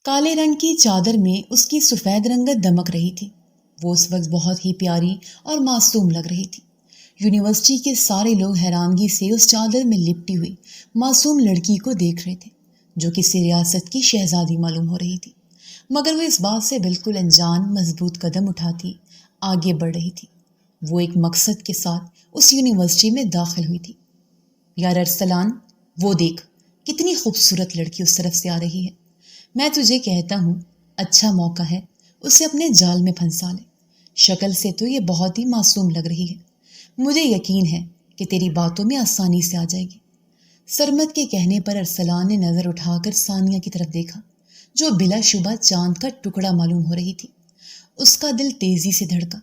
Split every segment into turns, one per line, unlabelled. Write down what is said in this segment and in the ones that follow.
کالے رنگ کی چادر میں اس کی سفید رنگت دمک رہی تھی۔ وہ اس وقت بہت ہی پیاری اور معصوم لگ رہی تھی۔ یونیورسٹی کے سارے لوگ حیرانگی سے اس چادر میں لپٹی ہوئی معصوم لڑکی کو دیکھ رہے تھے جو کسی ریاست کی شہزادی معلوم ہو رہی تھی، مگر وہ اس بات سے بالکل انجان مضبوط قدم اٹھاتی آگے بڑھ رہی تھی۔ وہ ایک مقصد کے ساتھ اس یونیورسٹی میں داخل ہوئی تھی۔ یار ارسلان، وہ دیکھ، کتنی خوبصورت لڑکی اس طرف سے آ رہی ہے۔ میں تجھے کہتا ہوں اچھا موقع ہے، اسے اپنے جال میں پھنسا لے۔ شکل سے تو یہ بہت ہی معصوم لگ رہی ہے، مجھے یقین ہے کہ تیری باتوں میں آسانی سے آ جائے گی۔ سرمد کے کہنے پر ارسلان نے نظر اٹھا کر ثانیہ کی طرف دیکھا جو بلا شبہ چاند کا ٹکڑا معلوم ہو رہی تھی۔ اس کا دل تیزی سے دھڑکا۔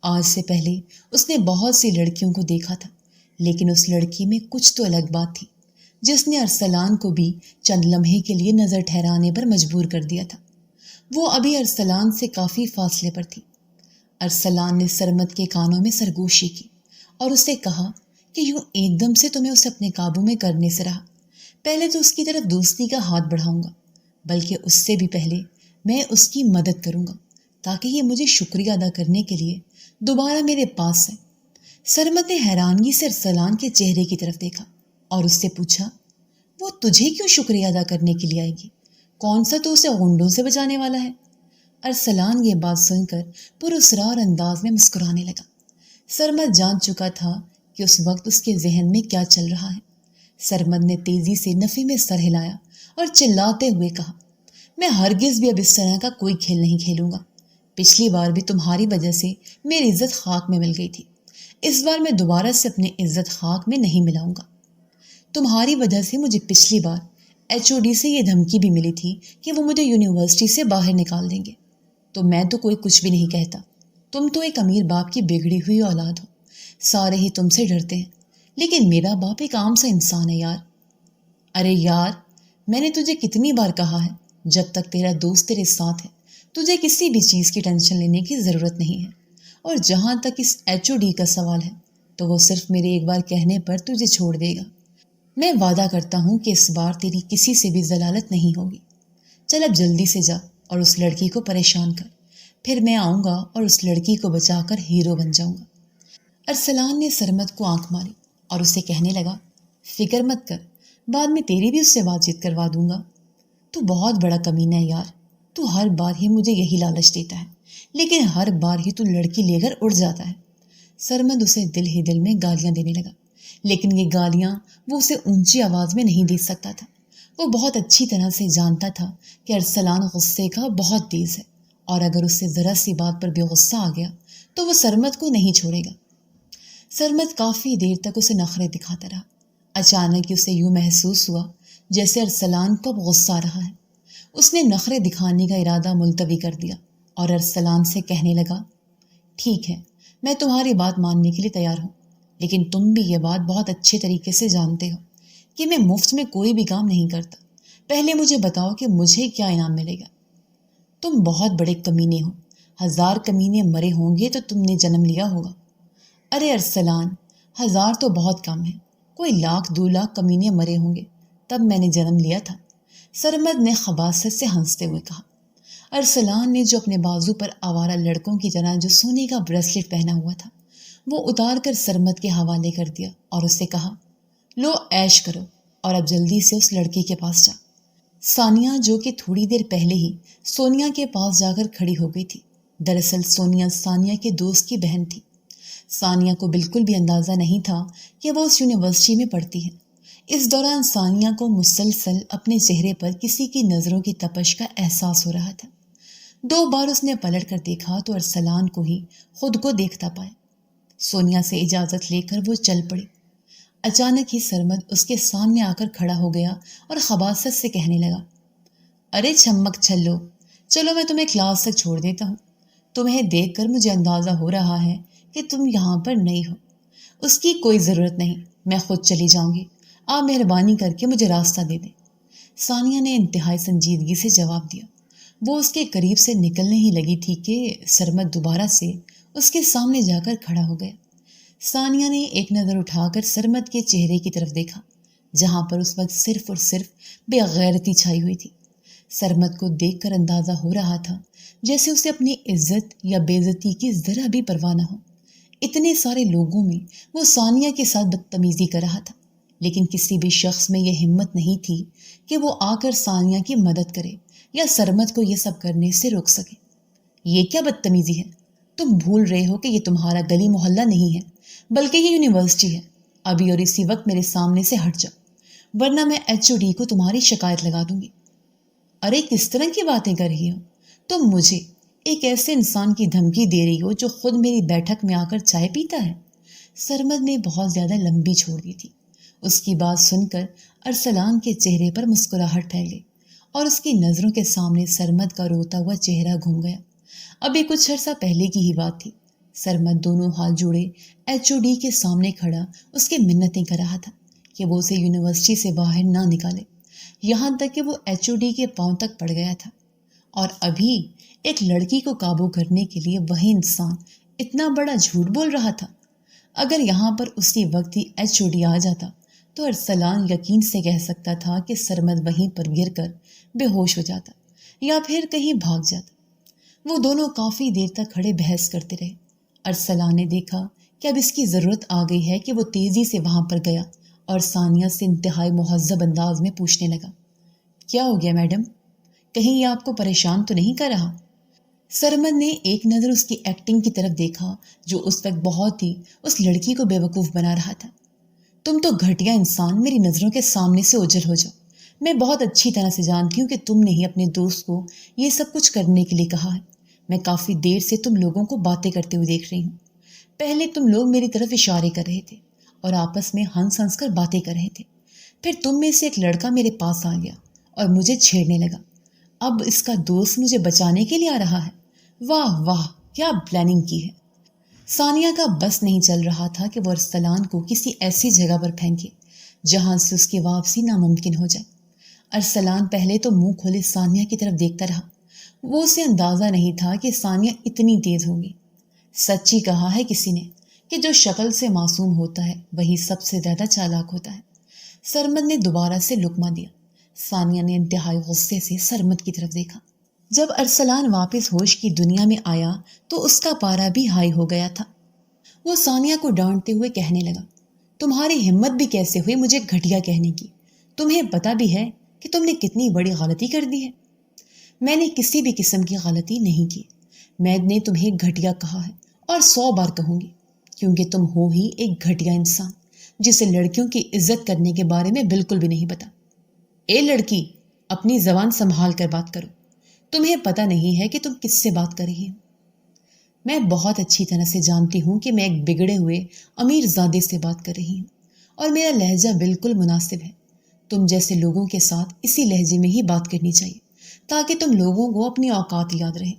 آج سے پہلے اس نے بہت سی لڑکیوں کو دیکھا تھا، لیکن اس لڑکی میں کچھ تو الگ بات تھی جس نے ارسلان کو بھی چند لمحے کے لیے نظر ٹھہرانے پر مجبور کر دیا تھا۔ وہ ابھی ارسلان سے کافی فاصلے پر تھی۔ ارسلان نے سرمد کے کانوں میں سرگوشی کی اور اسے کہا کہ یوں ایک دم سے تمہیں اسے اپنے قابو میں کرنے سے رہا۔ پہلے تو اس کی طرف دوستی کا ہاتھ بڑھاؤں گا، بلکہ اس سے بھی پہلے میں اس کی مدد کروں گا تاکہ یہ مجھے شکریہ ادا کرنے کے لیے دوبارہ میرے پاس ہے۔ سرمد نے حیرانگی سے ارسلان کے چہرے کی طرف دیکھا اور اس سے پوچھا، وہ تجھے کیوں شکریہ ادا کرنے کے لیے آئے گی؟ کون سا تو اسے غنڈوں سے بچانے والا ہے؟ ارسلان یہ بات سن کر پراسرار انداز میں مسکرانے لگا۔ سرمد جان چکا تھا کہ اس وقت اس کے ذہن میں کیا چل رہا ہے۔ سرمد نے تیزی سے نفی میں سر ہلایا اور چلاتے ہوئے کہا، میں ہرگز بھی اب اس طرح کا کوئی کھیل نہیں کھیلوں گا۔ پچھلی بار بھی تمہاری وجہ سے میری عزت خاک میں مل گئی تھی، اس بار میں دوبارہ سے اپنی عزت خاک میں نہیں ملاؤں گا۔ تمہاری وجہ سے مجھے پچھلی بار HOD سے یہ دھمکی بھی ملی تھی کہ وہ مجھے یونیورسٹی سے باہر نکال دیں گے، تو میں تو کوئی کچھ بھی نہیں کہتا۔ تم تو ایک امیر باپ کی بگڑی ہوئی اولاد ہو، سارے ہی تم سے ڈرتے ہیں، لیکن میرا باپ ایک عام سا انسان ہے یار۔ ارے یار، میں نے تجھے کتنی بار کہا ہے، جب تک تیرا دوست تیرے ساتھ ہے تجھے کسی بھی چیز کی ٹینشن لینے کی ضرورت نہیں ہے، اور جہاں تک اس HOD کا سوال ہے تو وہ صرف میرے ایک بار کہنے پر تجھے چھوڑ دے گا۔ میں وعدہ کرتا ہوں کہ اس بار تیری کسی سے بھی ضلالت نہیں ہوگی۔ چل اب جلدی سے جا اور اس لڑکی کو پریشان کر، پھر میں آؤں گا اور اس لڑکی کو بچا کر ہیرو بن جاؤں گا۔ ارسلان نے سرمد کو آنکھ ماری اور اسے کہنے لگا، فکر مت کر، بعد میں تیری بھی اس سے بات چیت کروا دوں گا۔ تو بہت بڑا کمینہ ہے یار، تو ہر بار ہی مجھے یہی لالچ دیتا ہے، لیکن ہر بار ہی تو لڑکی لے کر اڑ جاتا ہے۔ سرمد اسے دل ہی دل میں گالیاں دینے لگا، لیکن یہ گالیاں وہ اسے اونچی آواز میں نہیں دے سکتا تھا۔ وہ بہت اچھی طرح سے جانتا تھا کہ ارسلان غصے کا بہت تیز ہے، اور اگر اس سے ذرا سی بات پر بھی غصہ آ گیا تو وہ سرمد کو نہیں چھوڑے گا۔ سرمد کافی دیر تک اسے نخرے دکھاتا رہا۔ اچانک ہی اسے یوں محسوس ہوا جیسے ارسلان کو اب غصہ آ رہا ہے۔ اس نے نخرے دکھانے کا ارادہ ملتوی کر دیا اور ارسلان سے کہنے لگا، ٹھیک ہے، میں تمہاری بات ماننے کے لیے تیار ہوں، لیکن تم بھی یہ بات بہت اچھے طریقے سے جانتے ہو کہ میں مفت میں کوئی بھی کام نہیں کرتا۔ پہلے مجھے بتاؤ کہ مجھے کیا انعام ملے گا؟ تم بہت بڑے کمینے ہو، 1000 کمینے مرے ہوں گے تو تم نے جنم لیا ہوگا۔ ارے ارسلان، 1000 تو بہت کم ہے، کوئی 1,00,000 2,00,000 کمینے مرے ہوں گے تب میں نے جنم لیا تھا، سرمد نے خباثت سے ہنستے ہوئے کہا۔ ارسلان نے جو اپنے بازو پر آوارہ لڑکوں کی طرح جو سونے کا بریسلٹ پہنا ہوا تھا وہ اتار کر سرمد کے حوالے کر دیا اور اس سے کہا، لو عیش کرو اور اب جلدی سے اس لڑکی کے پاس جا۔ ثانیہ جو کہ تھوڑی دیر پہلے ہی سونیا کے پاس جا کر کھڑی ہو گئی تھی، دراصل سونیا ثانیہ کے دوست کی بہن تھی۔ ثانیہ کو بالکل بھی اندازہ نہیں تھا کہ وہ اس یونیورسٹی میں پڑھتی ہے۔ اس دوران ثانیہ کو مسلسل اپنے چہرے پر کسی کی نظروں کی تپش کا احساس ہو رہا تھا۔ 2 بار اس نے پلٹ کر دیکھا تو ارسلان کو ہی خود کو دیکھتا پایا۔ سونیا سے اجازت لے کر وہ چل پڑی۔ اچانک ہی سرمد اس کے سامنے آ کر کھڑا ہو گیا اور خباثت سے کہنے لگا، ارے چھمک چھلو، چلو میں تمہیں کلاس تک چھوڑ دیتا ہوں۔ تمہیں دیکھ کر مجھے اندازہ ہو رہا ہے کہ تم یہاں پر نئی ہو۔ اس کی کوئی ضرورت نہیں، میں خود چلی جاؤں گی، آپ مہربانی کر کے مجھے راستہ دے دیں۔ ثانیہ نے انتہائی سنجیدگی سے جواب دیا۔ وہ اس کے قریب سے نکلنے ہی لگی تھی کہ سرمد دوبارہ سے اس کے سامنے جا کر کھڑا ہو گیا۔ ثانیہ نے ایک نظر اٹھا کر سرمد کے چہرے کی طرف دیکھا، جہاں پر اس وقت صرف اور صرف بے غیرتی چھائی ہوئی تھی۔ سرمد کو دیکھ کر اندازہ ہو رہا تھا جیسے اسے اپنی عزت یا بے عزتی کی ذرا بھی پرواہ نہ ہو۔ اتنے سارے لوگوں میں وہ ثانیہ کے ساتھ بدتمیزی کر رہا تھا، لیکن کسی بھی شخص میں یہ ہمت نہیں تھی کہ وہ آ کر ثانیہ کی مدد کرے یا سرمد کو یہ سب کرنے سے روک سکے۔ یہ کیا بدتمیزی ہے؟ تم بھول رہے ہو کہ یہ تمہارا گلی محلہ نہیں ہے، بلکہ یہ یونیورسٹی ہے۔ ابھی اور اسی وقت میرے سامنے سے ہٹ جاؤ، ورنہ میں HOD کو تمہاری شکایت لگا دوں گی۔ ارے کس طرح کی باتیں کر رہی ہو تم؟ مجھے ایک ایسے انسان کی دھمکی دے رہی ہو جو خود میری بیٹھک میں آ کر چائے پیتا ہے؟ سرمد نے بہت زیادہ لمبی چھوڑ دی تھی۔ اس کی بات سن کر ارسلان کے چہرے پر مسکراہٹ پھیل گئی اور اس کی نظروں کے سامنے سرمد کا روتا ہوا چہرہ گھوم گیا۔ ابھی کچھ عرصہ پہلے کی ہی بات تھی۔ سرمد دونوں ہاتھ جوڑے HOD کے سامنے کھڑا اس کی منتیں کر رہا تھا کہ وہ اسے یونیورسٹی سے باہر نہ نکالے، یہاں تک کہ وہ HOD کے پاؤں تک پڑ گیا تھا۔ اور ابھی ایک لڑکی کو قابو کرنے کے لیے وہی انسان اتنا بڑا جھوٹ بول رہا تھا۔ اگر یہاں پر اسی وقت ہی HOD آ جاتا تو ارسلان یقین سے کہہ سکتا تھا کہ سرمد وہیں پر گر کر بے ہوش ہو جاتا یا پھر کہیں بھاگ جاتا۔ وہ دونوں کافی دیر تک کھڑے بحث کرتے رہے۔ ارسلان نے دیکھا کہ اب اس کی ضرورت آ گئی ہے کہ وہ تیزی سے وہاں پر گیا اور ثانیہ سے انتہائی مہذب انداز میں پوچھنے لگا، کیا ہو گیا میڈم؟ کہیں یہ آپ کو پریشان تو نہیں کر رہا؟ سرمد نے ایک نظر اس کی ایکٹنگ کی طرف دیکھا جو اس وقت بہت ہی اس لڑکی کو بے وقوف بنا رہا تھا۔ تم تو گھٹیا انسان، میری نظروں کے سامنے سے اوجھل ہو جاؤ۔ میں بہت اچھی طرح سے جانتی ہوں کہ تم نے ہی اپنے دوست کو یہ سب کچھ کرنے کے لیے کہا ہے۔ میں کافی دیر سے تم لوگوں کو باتیں کرتے ہوئے دیکھ رہی ہوں۔ پہلے تم لوگ میری طرف اشارے کر رہے تھے اور آپس میں ہنس ہنس کر باتیں کر رہے تھے، پھر تم میں سے ایک لڑکا میرے پاس آ گیا اور مجھے چھیڑنے لگا۔ اب اس کا دوست مجھے بچانے کے لیے آ رہا ہے۔ واہ واہ، کیا پلاننگ کی ہے! ثانیہ کا بس نہیں چل رہا تھا کہ وہ ارسلان کو کسی ایسی جگہ پر پھینکے جہاں سے اس کی واپسی ناممکن ہو جائے۔ ارسلان پہلے تو منہ کھولے ثانیہ کی طرف دیکھتا رہا۔ وہ اسے اندازہ نہیں تھا کہ ثانیہ اتنی تیز ہوگی۔ سچی کہا ہے کسی نے کہ جو شکل سے معصوم ہوتا ہے وہی سب سے زیادہ چالاک ہوتا ہے۔ سرمد نے دوبارہ سے لقمہ دیا۔ ثانیہ نے انتہائی غصے سے سرمد کی طرف دیکھا۔ جب ارسلان واپس ہوش کی دنیا میں آیا تو اس کا پارا بھی ہائی ہو گیا تھا۔ وہ ثانیہ کو ڈانٹتے ہوئے کہنے لگا، تمہاری ہمت بھی کیسے ہوئی مجھے گھٹیا کہنے کی؟ تمہیں پتہ بھی ہے کہ تم نے کتنی بڑی غلطی کر دی ہے۔ میں نے کسی بھی قسم کی غلطی نہیں کی۔ میں نے تمہیں گھٹیا کہا ہے اور 100 بار کہوں گی، کیونکہ تم ہو ہی ایک گھٹیا انسان جسے لڑکیوں کی عزت کرنے کے بارے میں بالکل بھی نہیں پتا۔ اے لڑکی، اپنی زبان سنبھال کر بات کرو۔ تمہیں پتہ نہیں ہے کہ تم کس سے بات کر رہی ہو۔ میں بہت اچھی طرح سے جانتی ہوں کہ میں ایک بگڑے ہوئے امیر زادے سے بات کر رہی ہوں اور میرا لہجہ بالکل مناسب ہے۔ تم جیسے لوگوں کے ساتھ اسی لہجے میں ہی بات کرنی چاہیے تاکہ تم لوگوں کو اپنی اوقات یاد رہے۔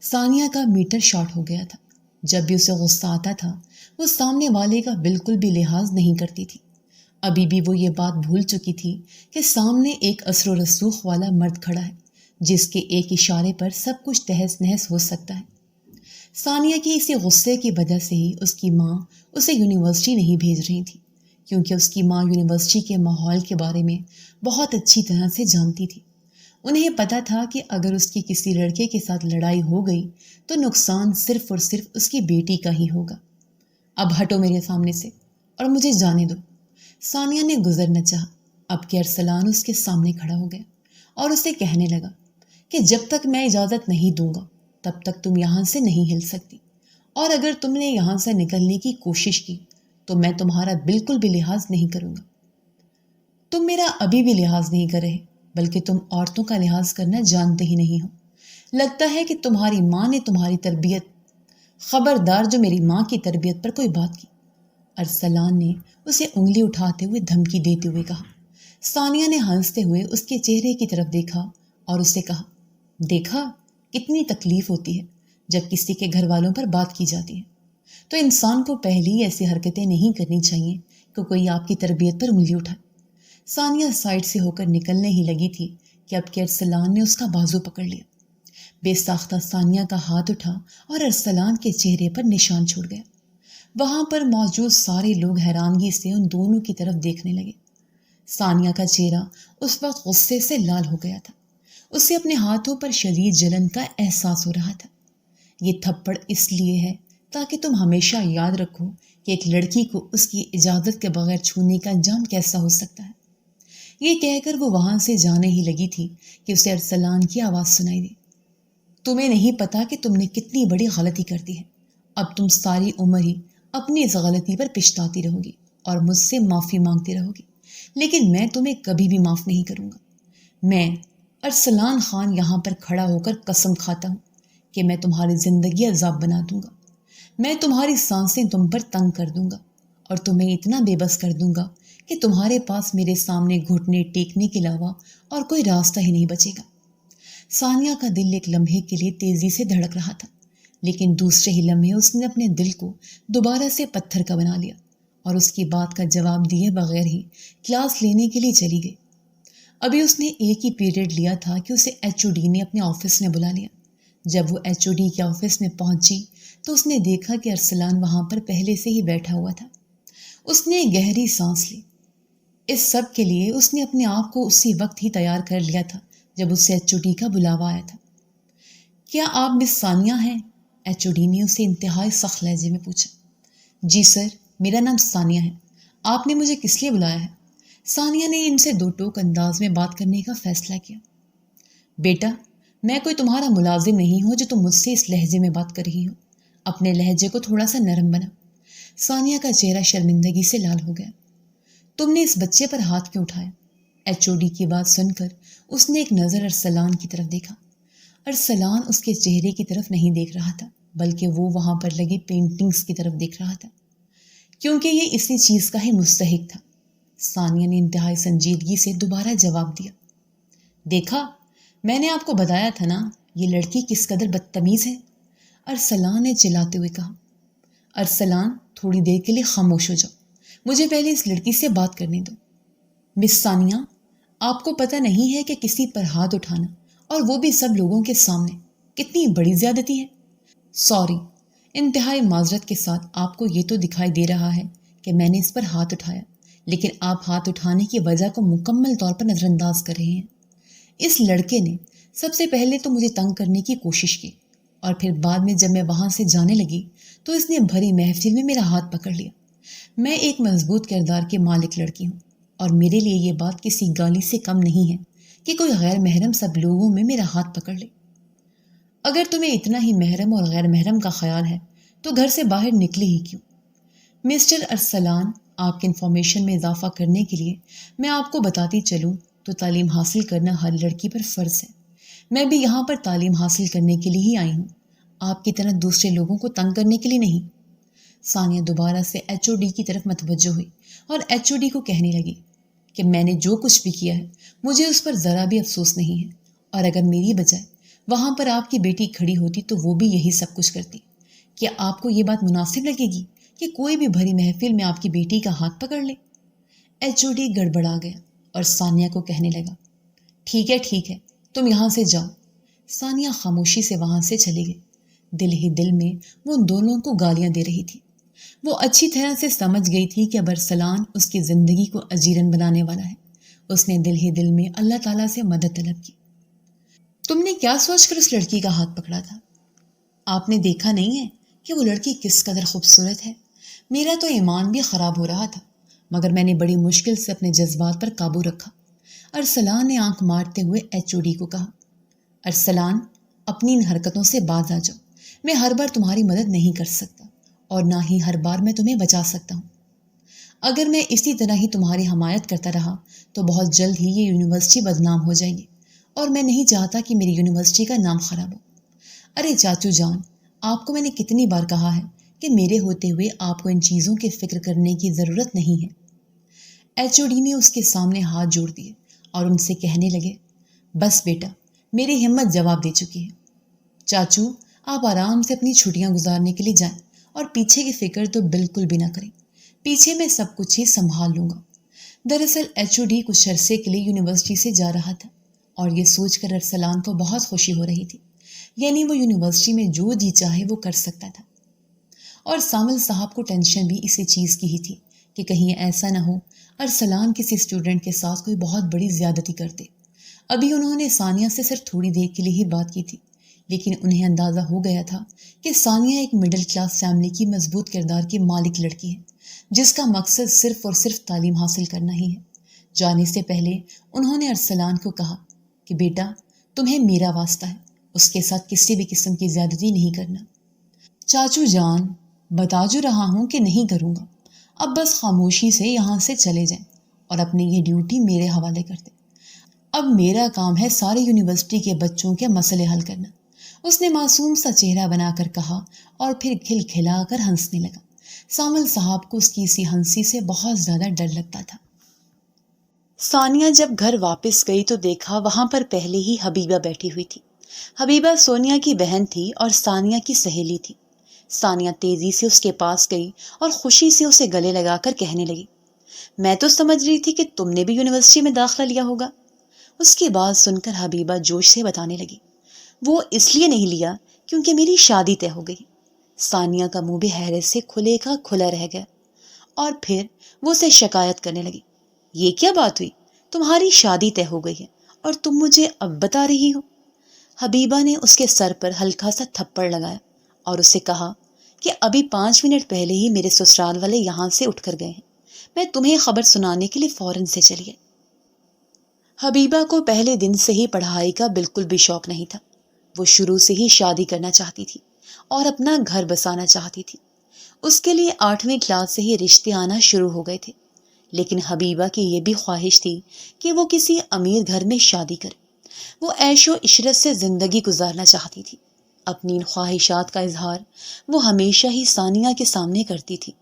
ثانیہ کا میٹر شارٹ ہو گیا تھا۔ جب بھی اسے غصہ آتا تھا وہ سامنے والے کا بالکل بھی لحاظ نہیں کرتی تھی۔ ابھی بھی وہ یہ بات بھول چکی تھی کہ سامنے ایک اثر و رسوخ والا مرد کھڑا ہے جس کے ایک اشارے پر سب کچھ تہس نہس ہو سکتا ہے۔ ثانیہ کی اسی غصے کی وجہ سے ہی اس کی ماں اسے یونیورسٹی نہیں بھیج رہی تھی، کیونکہ اس کی ماں یونیورسٹی کے ماحول کے بارے میں بہت اچھی طرح سے جانتی تھی۔ انہیں پتا تھا کہ اگر اس کی کسی لڑکے کے ساتھ لڑائی ہو گئی تو نقصان صرف اور صرف اس کی بیٹی کا ہی ہوگا۔ اب ہٹو میرے سامنے سے اور مجھے جانے دو۔ ثانیہ نے گزرنا چاہا، اب کہ ارسلان اس کے سامنے کھڑا ہو گیا اور اسے کہنے لگا کہ جب تک میں اجازت نہیں دوں گا تب تک تم یہاں سے نہیں ہل سکتی، اور اگر تم نے یہاں سے نکلنے کی کوشش کی تو میں تمہارا بالکل بھی لحاظ نہیں کروں گا۔ تم میرا ابھی بھی لحاظ نہیں کر رہے، بلکہ تم عورتوں کا لحاظ کرنا جانتے ہی نہیں ہو۔ لگتا ہے کہ تمہاری ماں نے تمہاری تربیت، خبردار جو میری ماں کی تربیت پر کوئی بات کی۔ ارسلان نے اسے انگلی اٹھاتے ہوئے دھمکی دیتے ہوئے کہا۔ ثانیہ نے ہنستے ہوئے اس کے چہرے کی طرف دیکھا اور اسے کہا، دیکھا کتنی تکلیف ہوتی ہے جب کسی کے گھر والوں پر بات کی جاتی ہے، تو انسان کو پہلے ہی ایسی حرکتیں نہیں کرنی چاہیے کہ کوئی آپ کی تربیت پر انگلی اٹھائے۔ ثانیہ سائڈ سے ہو کر نکلنے ہی لگی تھی کہ اب کہ ارسلان نے اس کا بازو پکڑ لیا۔ بے ساختہ ثانیہ کا ہاتھ اٹھا اور ارسلان کے چہرے پر نشان چھوڑ گیا۔ وہاں پر موجود سارے لوگ حیرانگی سے ان دونوں کی طرف دیکھنے لگے۔ ثانیہ کا چہرہ اس وقت غصے سے لال ہو گیا تھا۔ اسے اپنے ہاتھوں پر شدید جلن کا احساس ہو رہا تھا۔ یہ تھپڑ اس لیے ہے تاکہ تم ہمیشہ یاد رکھو کہ ایک لڑکی کو اس کی اجازت کے بغیر چھونے کا انجام کیسا ہو سکتا ہے۔ یہ کہہ کر وہ وہاں سے جانے ہی لگی تھی کہ اسے ارسلان کی آواز سنائی دی۔ تمہیں نہیں پتا کہ تم نے کتنی بڑی غلطی کر دی ہے۔ اب تم ساری عمر ہی اپنی اس غلطی پر پچھتاتی رہو گی اور مجھ سے معافی مانگتی رہو گی، لیکن میں تمہیں کبھی بھی معاف نہیں کروں گا۔ میں ارسلان خان یہاں پر کھڑا ہو کر قسم کھاتا ہوں کہ میں تمہاری زندگی عذاب بنا دوں گا۔ میں تمہاری سانسیں تم پر تنگ کر دوں گا اور تمہیں اتنا بے بس کر دوں گا کہ تمہارے پاس میرے سامنے گھٹنے ٹیکنے کے علاوہ اور کوئی راستہ ہی نہیں بچے گا۔ ثانیہ کا دل ایک لمحے کے لیے تیزی سے دھڑک رہا تھا، لیکن دوسرے ہی لمحے اس نے اپنے دل کو دوبارہ سے پتھر کا بنا لیا اور اس کی بات کا جواب دیے بغیر ہی کلاس لینے کے لیے چلی گئی۔ ابھی اس نے ایک ہی پیریڈ لیا تھا کہ اسے ایچ او ڈی نے اپنے آفس میں بلا لیا۔ جب وہ ایچ او ڈی کے آفس میں پہنچی تو اس نے دیکھا کہ ارسلان وہاں پر پہلے سے ہی بیٹھا ہوا تھا۔ اس نے گہری سانس لی۔ اس سب کے لیے اس نے اپنے آپ کو اسی وقت ہی تیار کر لیا تھا جب اس سے ایچ او ڈی کا بلاوا آیا تھا۔ کیا آپ مس ثانیہ ہیں؟ ایچ او ڈی نے اسے انتہائی سخت لہجے میں پوچھا۔ جی سر، میرا نام ثانیہ ہے۔ آپ نے مجھے کس لیے بلایا ہے؟ ثانیہ نے ان سے دو ٹوک انداز میں بات کرنے کا فیصلہ کیا۔ بیٹا، میں کوئی تمہارا ملازم نہیں ہوں جو تم مجھ سے اس لہجے میں بات کر رہی ہو۔ اپنے لہجے کو تھوڑا سا نرم بنا۔ ثانیہ کا چہرہ شرمندگی سے لال ہو گیا۔ تم نے اس بچے پر ہاتھ کیوں اٹھایا؟ ایچ او ڈی کی بات سن کر اس نے ایک نظر ارسلان کی طرف دیکھا۔ ارسلان اس کے چہرے کی طرف نہیں دیکھ رہا تھا، بلکہ وہ وہاں پر لگی پینٹنگز کی طرف دیکھ رہا تھا، کیونکہ یہ اسی چیز کا ہی مستحق تھا۔ ثانیہ نے انتہائی سنجیدگی سے دوبارہ جواب دیا۔ دیکھا، میں نے آپ کو بتایا تھا نا، یہ لڑکی کس قدر بدتمیز ہے، ارسلان نے چلاتے ہوئے کہا۔ ارسلان، تھوڑی دیر کے لیے خاموش ہو جاؤ، مجھے پہلے اس لڑکی سے بات کرنے دو۔ مس ثانیہ، آپ کو پتہ نہیں ہے کہ کسی پر ہاتھ اٹھانا، اور وہ بھی سب لوگوں کے سامنے، کتنی بڑی زیادتی ہے؟ سوری، انتہائی معذرت کے ساتھ آپ کو یہ تو دکھائی دے رہا ہے کہ میں نے اس پر ہاتھ اٹھایا، لیکن آپ ہاتھ اٹھانے کی وجہ کو مکمل طور پر نظر انداز کر رہے ہیں۔ اس لڑکے نے سب سے پہلے تو مجھے تنگ کرنے کی کوشش کی، اور پھر بعد میں جب میں وہاں سے جانے لگی تو اس نے بھری محفل میں میرا ہاتھ پکڑ لیا۔ میں ایک مضبوط کردار کے مالک لڑکی ہوں، اور میرے لیے یہ بات کسی گالی سے کم نہیں ہے کہ کوئی غیر محرم سب لوگوں میں میرا ہاتھ پکڑ لے۔ اگر تمہیں اتنا ہی محرم اور غیر محرم کا خیال ہے تو گھر سے باہر نکلے ہی کیوں؟ مسٹر ارسلان، آپ کی انفارمیشن میں اضافہ کرنے کے لیے میں آپ کو بتاتی چلوں تو تعلیم حاصل کرنا ہر لڑکی پر فرض ہے۔ میں بھی یہاں پر تعلیم حاصل کرنے کے لیے ہی آئی ہوں، آپ کی طرح دوسرے لوگوں کو تنگ کرنے کے لیے نہیں۔ ثانیہ دوبارہ سے ایچ او ڈی کی طرف متوجہ ہوئی اور ایچ او ڈی کو کہنے لگی کہ میں نے جو کچھ بھی کیا ہے مجھے اس پر ذرا بھی افسوس نہیں ہے، اور اگر میری بجائے وہاں پر آپ کی بیٹی کھڑی ہوتی تو وہ بھی یہی سب کچھ کرتی۔ کیا آپ کو یہ بات مناسب لگے گی کہ کوئی بھی بھری محفل میں آپ کی بیٹی کا ہاتھ پکڑ لے؟ ایچ او ڈی گڑبڑا گیا اور ثانیہ کو کہنے لگا، ٹھیک ہے، تم یہاں سے جاؤ۔ ثانیہ خاموشی سے وہاں سے چلی گئی۔ دل ہی دل میں وہ ان دونوں کو گالیاں دے رہی تھی۔ وہ اچھی طرح سے سمجھ گئی تھی کہ اب ارسلان اس کی زندگی کو اجیرن بنانے والا ہے۔ اس نے دل ہی دل میں اللہ تعالیٰ سے مدد طلب کی۔ تم نے کیا سوچ کر اس لڑکی کا ہاتھ پکڑا تھا؟ آپ نے دیکھا نہیں ہے کہ وہ لڑکی کس قدر خوبصورت ہے؟ میرا تو ایمان بھی خراب ہو رہا تھا، مگر میں نے بڑی مشکل سے اپنے جذبات پر قابو رکھا۔ ارسلان نے آنکھ مارتے ہوئے ایچ او ڈی کو کہا۔ ارسلان، اپنی ان حرکتوں سے باز آ جاؤ۔ میں ہر بار تمہاری مدد نہیں کر سکتا، اور نہ ہی ہر بار میں تمہیں بچا سکتا ہوں۔ اگر میں اسی طرح ہی تمہاری حمایت کرتا رہا تو بہت جلد ہی یہ یونیورسٹی بدنام ہو جائے گی، اور میں نہیں چاہتا کہ میری یونیورسٹی کا نام خراب ہو۔ ارے چاچو جان، آپ کو میں نے کتنی بار کہا ہے کہ میرے ہوتے ہوئے آپ کو ان چیزوں کی فکر کرنے کی ضرورت نہیں ہے۔ ایچ او ڈی نے اس کے سامنے ہاتھ جوڑ دیے اور ان سے کہنے لگے، بس بیٹا، میری ہمت جواب دے چکی ہے۔ چاچو، آپ آرام سے اپنی چھٹیاں گزارنے کے لیے جائیں، اور پیچھے کی فکر تو بالکل بھی نہ کریں۔ پیچھے میں سب کچھ ہی سنبھال لوں گا۔ دراصل ایچ او ڈی کچھ عرصے کے لیے یونیورسٹی سے جا رہا تھا، اور یہ سوچ کر ارسلان کو بہت خوشی ہو رہی تھی، یعنی وہ یونیورسٹی میں جو جی چاہے وہ کر سکتا تھا۔ اور سامل صاحب کو ٹینشن بھی اسی چیز کی ہی تھی کہ کہیں ایسا نہ ہو ارسلان کسی اسٹوڈنٹ کے ساتھ کوئی بہت بڑی زیادتی کر دے۔ ابھی انہوں نے ثانیہ سے صرف تھوڑی دیر کے لیے ہی بات کی تھی، لیکن انہیں اندازہ ہو گیا تھا کہ ثانیہ ایک مڈل کلاس فیملی کی مضبوط کردار کی مالک لڑکی ہے، جس کا مقصد صرف اور صرف تعلیم حاصل کرنا ہی ہے۔ جانے سے پہلے انہوں نے ارسلان کو کہا کہ بیٹا، تمہیں میرا واسطہ ہے، اس کے ساتھ کسی بھی قسم کی زیادتی نہیں کرنا۔ چاچو جان، بتا جو رہا ہوں کہ نہیں کروں گا، اب بس خاموشی سے یہاں سے چلے جائیں اور اپنی یہ ڈیوٹی میرے حوالے کر دیں۔ اب میرا کام ہے ساری یونیورسٹی کے بچوں کے مسئلے حل کرنا، اس نے معصوم سا چہرہ بنا کر کہا اور پھر کھل کھلا کر ہنسنے لگا۔ سامل صاحب کو اس کی اسی ہنسی سے بہت زیادہ ڈر لگتا تھا۔ ثانیہ جب گھر واپس گئی تو دیکھا وہاں پر پہلے ہی حبیبہ بیٹھی ہوئی تھی۔ حبیبہ سونیا کی بہن تھی اور ثانیہ کی سہیلی تھی۔ ثانیہ تیزی سے اس کے پاس گئی اور خوشی سے اسے گلے لگا کر کہنے لگی، میں تو سمجھ رہی تھی کہ تم نے بھی یونیورسٹی میں داخلہ لیا ہوگا۔ اس کی بات سن کر حبیبہ جوش سے بتانے لگی، وہ اس لیے نہیں لیا کیونکہ میری شادی طے ہو گئی۔ ثانیہ کا منہ بھی حیرت سے کھلے کا کھلا رہ گیا اور پھر وہ اسے شکایت کرنے لگی، یہ کیا بات ہوئی؟ تمہاری شادی طے ہو گئی ہے اور تم مجھے اب بتا رہی ہو؟ حبیبہ نے اس کے سر پر ہلکا سا تھپڑ لگایا اور اسے کہا کہ ابھی 5 منٹ پہلے ہی میرے سسرال والے یہاں سے اٹھ کر گئے ہیں، میں تمہیں خبر سنانے کے لیے فوراً سے چلی گئی۔ حبیبہ کو پہلے دن سے ہی پڑھائی کا بالکل بھی شوق نہیں تھا۔ وہ شروع سے ہی شادی کرنا چاہتی تھی اور اپنا گھر بسانا چاہتی تھی۔ اس کے لیے 8ویں کلاس سے ہی رشتے آنا شروع ہو گئے تھے، لیکن حبیبہ کی یہ بھی خواہش تھی کہ وہ کسی امیر گھر میں شادی کرے۔ وہ عیش و عشرت سے زندگی گزارنا چاہتی تھی۔ اپنی ان خواہشات کا اظہار وہ ہمیشہ ہی ثانیہ کے سامنے کرتی تھی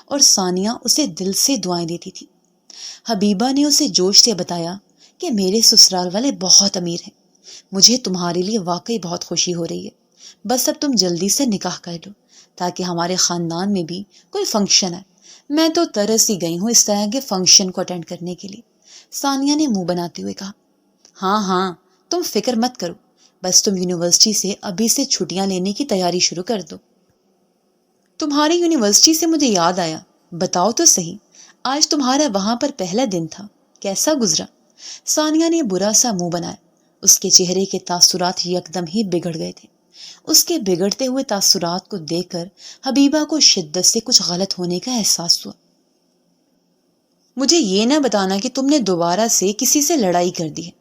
اور ثانیہ اسے دل سے دعائیں دیتی تھی۔ حبیبہ نے اسے جوش سے بتایا کہ میرے سسرال والے بہت امیر ہیں، مجھے تمہارے لیے واقعی بہت خوشی ہو رہی ہے، بس اب تم جلدی سے نکاح کر لو تاکہ ہمارے خاندان میں بھی کوئی فنکشن ہے۔ میں تو ترس ہی گئی ہوں اس طرح کے فنکشن کو اٹینڈ کرنے کے لیے۔ ثانیہ نے منہ بناتے ہوئے کہا، ہاں ہاں، تم فکر مت کرو، بس تم یونیورسٹی سے ابھی سے چھٹیاں لینے کی تیاری شروع کر دو۔ تمہاری یونیورسٹی سے مجھے یاد آیا، بتاؤ تو صحیح، آج تمہارا وہاں پر پہلا دن تھا، کیسا گزرا؟ ثانیہ نے برا سا منہ بنایا۔ اس کے چہرے کے تاثرات یکدم ہی بگڑ گئے تھے۔ اس کے بگڑتے ہوئے تاثرات کو دیکھ کر حبیبہ کو شدت سے کچھ غلط ہونے کا احساس ہوا۔ مجھے یہ نہ بتانا کہ تم نے دوبارہ سے کسی سے لڑائی کر دی ہے۔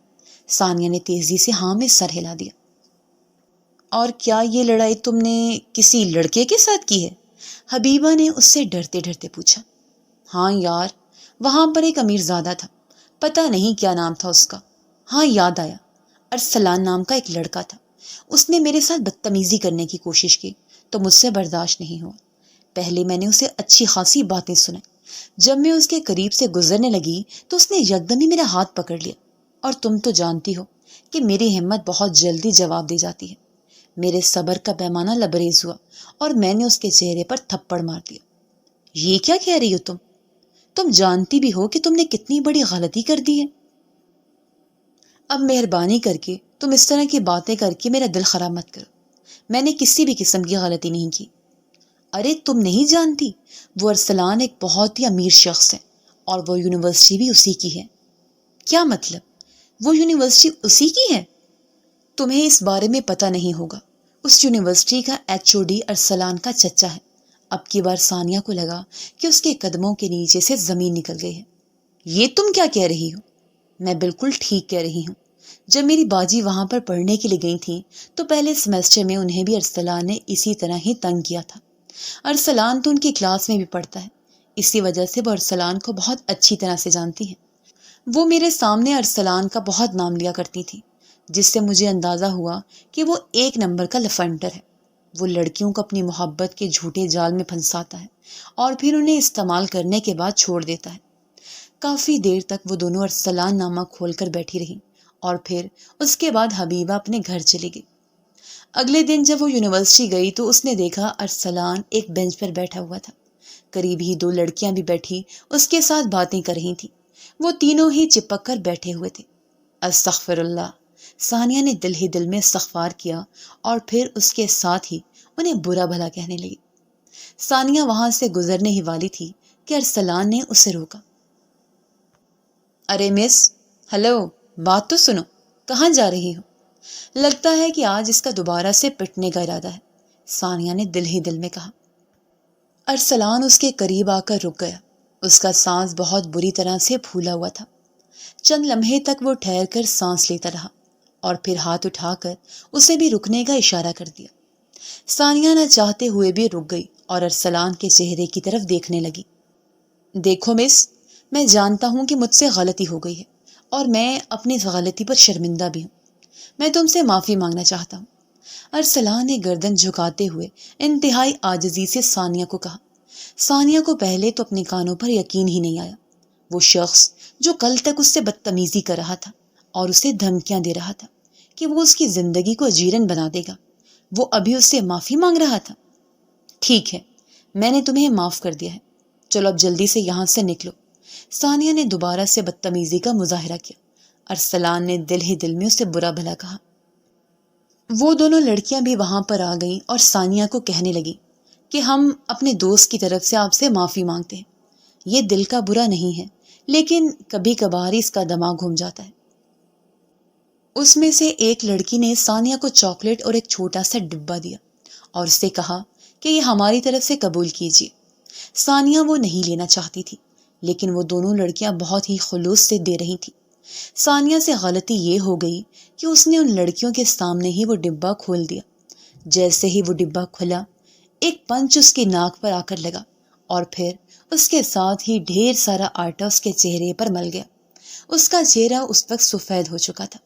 ثانیہ نے تیزی سے ہاں میں سر ہلا دیا۔ اور کیا یہ لڑائی تم نے کسی لڑکے کے ساتھ کی ہے؟ حبیبہ نے اس سے ڈرتے ڈرتے پوچھا۔ ہاں یار، وہاں پر ایک امیر زادہ تھا، پتہ نہیں کیا نام تھا اس کا۔ ہاں یاد آیا، ارسلان نام کا ایک لڑکا تھا، اس نے میرے ساتھ بدتمیزی کرنے کی کوشش کی تو مجھ سے برداشت نہیں ہوا۔ پہلے میں نے اسے اچھی خاصی باتیں سنائی، جب میں اس کے قریب سے گزرنے لگی تو اس نے یکدم ہی میرا ہاتھ پکڑ لیا، اور تم تو جانتی ہو کہ میری ہمت بہت جلدی جواب دے جاتی ہے۔ میرے صبر کا پیمانہ لبریز ہوا اور میں نے اس کے چہرے پر تھپڑ مار دیا۔ یہ کیا کہہ رہی ہو تم جانتی بھی ہو کہ تم نے کتنی بڑی غلطی کر دی ہے۔ اب مہربانی کر کے تم اس طرح کی باتیں کر کے میرا دل خراب مت کرو، میں نے کسی بھی قسم کی غلطی نہیں کی۔ ارے تم نہیں جانتی، وہ ارسلان ایک بہت ہی امیر شخص ہے اور وہ یونیورسٹی بھی اسی کی ہے۔ کیا مطلب؟ وہ یونیورسٹی اسی کی ہے؟ تمہیں اس بارے میں پتہ نہیں ہوگا، اس یونیورسٹی کا HOD ارسلان کا چچا ہے۔ اب کی بار ثانیہ کو لگا کہ اس کے قدموں کے نیچے سے زمین نکل گئی ہے۔ یہ تم کیا کہہ رہی ہو؟ میں بالکل ٹھیک کہہ رہی ہوں۔ جب میری باجی وہاں پر پڑھنے کے لیے گئی تھیں تو پہلے سیمسٹر میں انہیں بھی ارسلان نے اسی طرح ہی تنگ کیا تھا۔ ارسلان تو ان کی کلاس میں بھی پڑھتا ہے، اسی وجہ سے وہ ارسلان کو بہت اچھی طرح سے جانتی ہیں۔ وہ میرے سامنے ارسلان کا بہت نام لیا کرتی تھی، جس سے مجھے اندازہ ہوا کہ وہ 1 نمبر کا لفنڈر ہے۔ وہ لڑکیوں کو اپنی محبت کے جھوٹے جال میں پھنساتا ہے اور پھر انہیں استعمال کرنے کے بعد چھوڑ دیتا ہے۔ کافی دیر تک وہ دونوں ارسلان نامہ کھول کر بیٹھی رہی اور پھر اس کے بعد حبیبہ اپنے گھر چلی گئی۔ اگلے دن جب وہ یونیورسٹی گئی تو اس نے دیکھا ارسلان ایک بینچ پر بیٹھا ہوا تھا، قریب ہی 2 لڑکیاں بھی بیٹھی اس کے ساتھ باتیں کر رہی تھیں۔ وہ تینوں ہی چپک کر بیٹھے ہوئے تھے۔ استغفر اللہ، ثانیہ نے دل ہی دل میں استغفار کیا اور پھر اس کے ساتھ ہی انہیں برا بھلا کہنے لگی۔ ثانیہ وہاں سے گزرنے ہی والی تھی کہ ارسلان نے اسے روکا۔ ارے مس، ہلو، بات تو سنو، کہاں جا رہی ہو؟ لگتا ہے کہ آج اس کا دوبارہ سے پٹنے کا ارادہ ہے، ثانیہ نے دل ہی دل میں کہا۔ ارسلان اس کے قریب آ کر رک گیا۔ اس کا سانس بہت بری طرح سے پھولا ہوا تھا۔ چند لمحے تک وہ ٹھہر کر سانس لیتا رہا اور پھر ہاتھ اٹھا کر اسے بھی رکنے کا اشارہ کر دیا۔ ثانیہ نہ چاہتے ہوئے بھی رک گئی اور ارسلان کے چہرے کی طرف دیکھنے لگی۔ دیکھو مس، میں جانتا ہوں کہ مجھ سے غلطی ہو گئی ہے اور میں اپنی اس غلطی پر شرمندہ بھی ہوں۔ میں تم سے معافی مانگنا چاہتا ہوں۔ ارسلان نے گردن جھکاتے ہوئے انتہائی عاجزی سے ثانیہ کو کہا۔ ثانیہ کو پہلے تو اپنے کانوں پر یقین ہی نہیں آیا۔ وہ شخص جو کل تک اس سے بدتمیزی کر رہا تھا اور اسے دھمکیاں دے رہا تھا کہ وہ اس کی زندگی کو اجیرن بنا دے گا، وہ ابھی اس سے معافی مانگ رہا تھا۔ ٹھیک ہے، میں نے تمہیں معاف کر دیا ہے، چلو اب جلدی سے یہاں سے نکلو۔ ثانیہ نے دوبارہ سے بدتمیزی کا مظاہرہ کیا۔ ارسلان نے دل ہی دل میں اسے برا بھلا کہا۔ وہ دونوں لڑکیاں بھی وہاں پر آ گئیں اور ثانیہ کو کہنے لگی کہ ہم اپنے دوست کی طرف سے آپ سے معافی مانگتے ہیں۔ یہ دل کا برا نہیں ہے، لیکن کبھی کبھار اس کا دماغ گھوم جاتا ہے۔ اس میں سے ایک لڑکی نے ثانیہ کو چاکلیٹ اور ایک چھوٹا سا ڈبہ دیا اور اس سے کہا کہ یہ ہماری طرف سے قبول کیجیے۔ ثانیہ وہ نہیں لینا چاہتی تھی، لیکن وہ دونوں لڑکیاں بہت ہی خلوص سے دے رہی تھیں۔ ثانیہ سے غلطی یہ ہو گئی کہ اس نے ان لڑکیوں کے سامنے ہی وہ ڈبہ کھول دیا۔ جیسے ہی وہ ڈبہ کھلا، ایک پنچ اس کی ناک پر آ کر لگا اور پھر اس کے ساتھ ہی ڈھیر سارا آٹا اس کے چہرے پر مل گیا۔ اس کا چہرہ اس وقت سفید ہو چکا تھا۔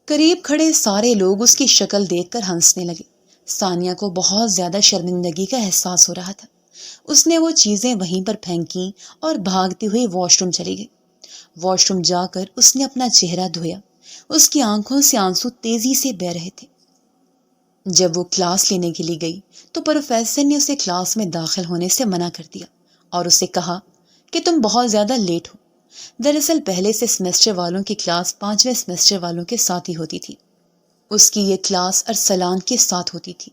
قریب کھڑے سارے لوگ اس کی شکل دیکھ کر ہنسنے لگے۔ ثانیہ کو بہت زیادہ شرمندگی کا احساس ہو رہا تھا۔ اس نے وہ چیزیں وہیں پر پھینکیں اور بھاگتی ہوئی واش روم چلی گئی۔ واش روم جا کر اس نے اپنا چہرہ دھویا۔ اس کی آنکھوں سے آنسو تیزی سے بہہ رہے تھے۔ جب وہ کلاس لینے کے لیے گئی تو پروفیسر نے اسے کلاس میں داخل ہونے سے منع کر دیا اور اسے کہا کہ تم بہت زیادہ لیٹ ہو۔ دراصل پہلے سے سیمسٹر والوں کی کلاس 5ویں سیمسٹر والوں کے ساتھ ہی ہوتی تھی۔ اس کی یہ کلاس ارسلان کے ساتھ ہوتی تھی۔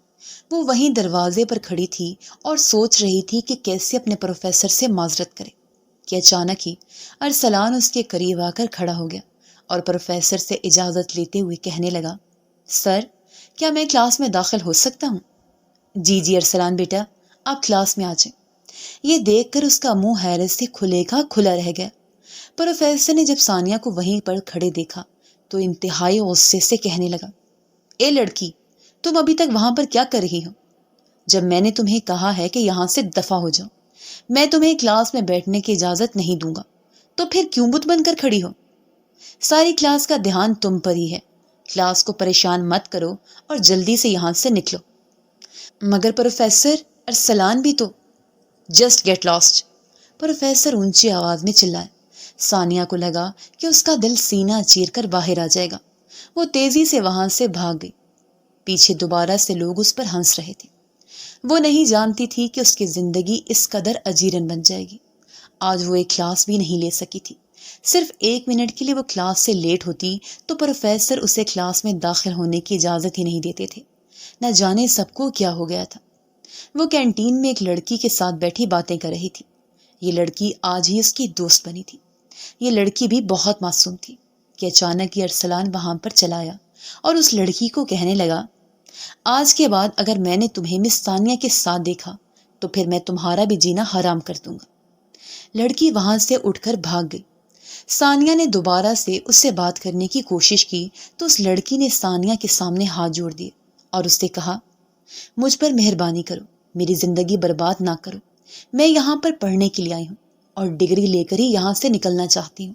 وہ وہیں دروازے پر کھڑی تھی اور سوچ رہی تھی کہ کیسے اپنے پروفیسر سے معذرت کرے کہ اچانک ہی ارسلان اس کے قریب آ کر کھڑا ہو گیا اور پروفیسر سے اجازت لیتے ہوئے کہنے لگا، سر، کیا میں کلاس میں داخل ہو سکتا ہوں؟ جی ارسلان بیٹا، آپ کلاس میں آ جائیں۔ یہ دیکھ کر اس کا منہ حیرت سے کھلے کا کھلا رہ گیا۔ پروفیسر نے جب ثانیہ کو وہیں پر کھڑے دیکھا تو انتہائی غصے سے کہنے لگا، اے لڑکی، تم ابھی تک وہاں پر کیا کر رہی ہو؟ جب میں نے تمہیں کہا ہے کہ یہاں سے دفع ہو جاؤ، میں تمہیں کلاس میں بیٹھنے کی اجازت نہیں دوں گا، تو پھر کیوں بت بن کر کھڑی ہو؟ ساری کلاس کا دھیان تم پر ہی ہے۔ کلاس کو پریشان مت کرو اور جلدی سے یہاں سے نکلو۔ مگر پروفیسر، ارسلان بھی تو… جسٹ گیٹ لاسٹ، پروفیسر اونچی آواز میں چلائے۔ ثانیہ کو لگا کہ اس کا دل سینہ چیر کر باہر آ جائے گا۔ وہ تیزی سے وہاں سے بھاگ گئی۔ پیچھے دوبارہ سے لوگ اس پر ہنس رہے تھے۔ وہ نہیں جانتی تھی کہ اس کی زندگی اس قدر اجیرن بن جائے گی۔ آج وہ ایک کلاس بھی نہیں لے سکی تھی۔ صرف 1 منٹ کے لیے وہ کلاس سے لیٹ ہوتی تو پروفیسر اسے کلاس میں داخل ہونے کی اجازت ہی نہیں دیتے تھے۔ نہ جانے سب کو کیا ہو گیا تھا۔ وہ کینٹین میں ایک لڑکی کے ساتھ بیٹھی باتیں کر رہی تھی۔ یہ لڑکی آج ہی اس کی دوست بنی تھی۔ یہ لڑکی بھی بہت معصوم تھی کہ اچانک یہ ارسلان وہاں پر چلا آیا اور اس لڑکی کو کہنے لگا، آج کے بعد اگر میں نے تمہیں مس ثانیہ کے ساتھ دیکھا تو پھر میں تمہارا بھی جینا حرام کر دوں گا۔ لڑکی وہاں سے اٹھ کر بھاگ گئی۔ ثانیہ نے دوبارہ سے اس سے بات کرنے کی کوشش کی تو اس لڑکی نے ثانیہ کے سامنے ہاتھ جوڑ دیے اور اس سے کہا، مجھ پر مہربانی کرو، میری زندگی برباد نہ کرو۔ میں یہاں پر پڑھنے کے لیے آئی ہوں اور ڈگری لے کر ہی یہاں سے نکلنا چاہتی ہوں۔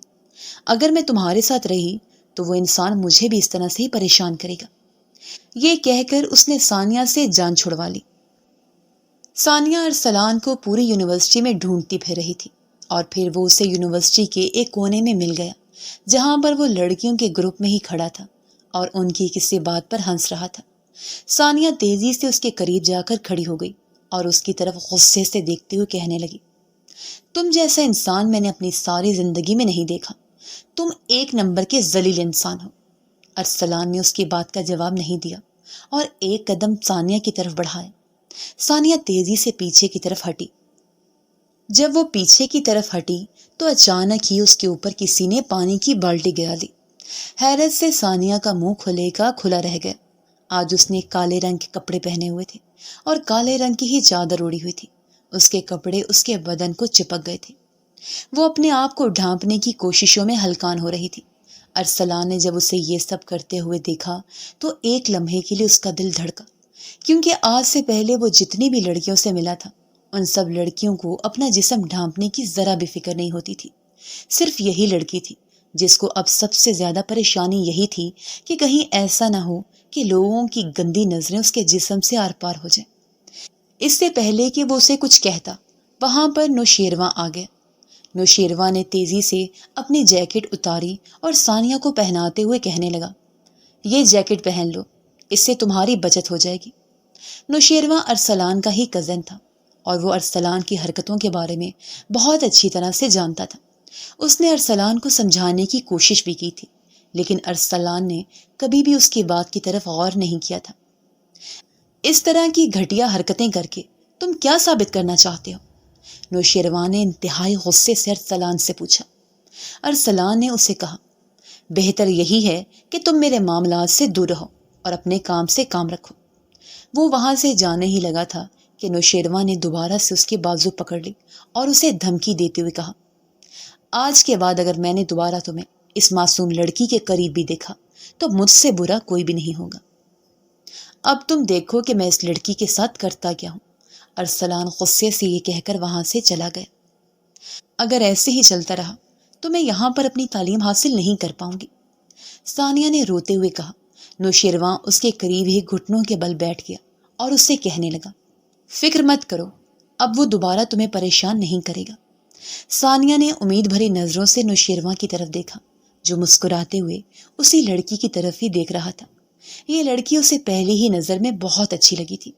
اگر میں تمہارے ساتھ رہی تو وہ انسان مجھے بھی اس طرح سے ہی پریشان کرے گا۔ یہ کہہ کر اس نے ثانیہ سے جان چھڑوا لی۔ ثانیہ ارسلان کو پوری یونیورسٹی میں ڈھونڈتی پھر رہی تھی اور پھر وہ اسے یونیورسٹی کے ایک کونے میں مل گیا جہاں پر وہ لڑکیوں کے گروپ میں ہی کھڑا تھا اور ان کی کسی بات پر ہنس رہا تھا۔ ثانیہ تیزی سے اس کے قریب جا کر کھڑی ہو گئی اور اس کی طرف غصے سے دیکھتے ہوئے کہنے لگی، تم جیسا انسان میں نے اپنی ساری زندگی میں نہیں دیکھا۔ تم 1 نمبر کے ذلیل انسان ہو۔ ارسلان نے اس کی بات کا جواب نہیں دیا اور ایک قدم ثانیہ کی طرف بڑھایا۔ ثانیہ تیزی سے پیچھے کی طرف ہٹی۔ جب وہ پیچھے کی طرف ہٹی تو اچانک ہی اس کے اوپر کسی نے پانی کی بالٹی گرا دی حیرت سے ثانیہ کا منہ کھلے کا کھلا رہ گیا۔ آج اس نے کالے رنگ کے کپڑے پہنے ہوئے تھے اور کالے رنگ کی ہی چادر اوڑھی ہوئی تھی۔ اس کے کپڑے اس کے بدن کو چپک گئے تھے۔ وہ اپنے آپ کو ڈھانپنے کی کوششوں میں ہلکان ہو رہی تھی۔ ارسلان نے جب اسے یہ سب کرتے ہوئے دیکھا تو ایک لمحے کے لیے اس کا دل دھڑکا، کیونکہ آج سے پہلے وہ جتنی بھی لڑکیوں سے ملا تھا ان سب لڑکیوں کو اپنا جسم ڈھانپنے کی ذرا بھی فکر نہیں ہوتی تھی۔ صرف یہی لڑکی تھی جس کو اب سب سے زیادہ پریشانی یہی تھی کہ کہیں ایسا نہ ہو کہ لوگوں کی گندی نظریں اس کے جسم سے آر پار ہو جائیں۔ اس سے پہلے کہ وہ اسے کچھ کہتا، وہاں پر نوشیروان آ گیا۔ نوشیروان نے تیزی سے اپنی جیکٹ اتاری اور ثانیہ کو پہناتے ہوئے کہنے لگا، یہ جیکٹ پہن لو، اس سے تمہاری بچت ہو جائے گی۔ نوشیروان ارسلان کا ہی کزن تھا اور وہ ارسلان کی حرکتوں کے بارے میں بہت اچھی طرح سے جانتا تھا۔ اس نے ارسلان کو سمجھانے کی کوشش بھی کی تھی، لیکن ارسلان نے کبھی بھی اس کی بات کی طرف غور نہیں کیا تھا۔ اس طرح کی گھٹیا حرکتیں کر کے تم کیا ثابت کرنا چاہتے ہو؟ نوشیروان نے انتہائی غصے سے ارسلان سے پوچھا۔ ارسلان نے اسے کہا، بہتر یہی ہے کہ تم میرے معاملات سے دور رہو اور اپنے کام سے کام رکھو۔ وہ وہاں سے جانے ہی لگا تھا کہ نوشیروان نے دوبارہ سے اس کی بازو پکڑ لی اور اسے دھمکی دیتے ہوئے کہا، آج کے بعد اگر میں نے دوبارہ تمہیں اس معصوم لڑکی کے قریب بھی دیکھا تو مجھ سے برا کوئی بھی نہیں ہوگا۔ اب تم دیکھو کہ میں اس لڑکی کے ساتھ کرتا کیا ہوں۔ ارسلان غصے سے یہ کہہ کر وہاں سے چلا گیا۔ اگر ایسے ہی چلتا رہا تو میں یہاں پر اپنی تعلیم حاصل نہیں کر پاؤں گی، ثانیہ نے روتے ہوئے کہا۔ نوشیروان اس کے قریب ہی گھٹنوں کے بل بیٹھ گیا اور اس سے کہنے لگا، فکر مت کرو، اب وہ دوبارہ تمہیں پریشان نہیں کرے گا۔ ثانیہ نے امید بھری نظروں سے نوشیروان کی طرف دیکھا، جو مسکراتے ہوئے اسی لڑکی کی طرف ہی دیکھ رہا تھا۔ یہ لڑکی اسے پہلی ہی نظر میں بہت اچھی لگی تھی۔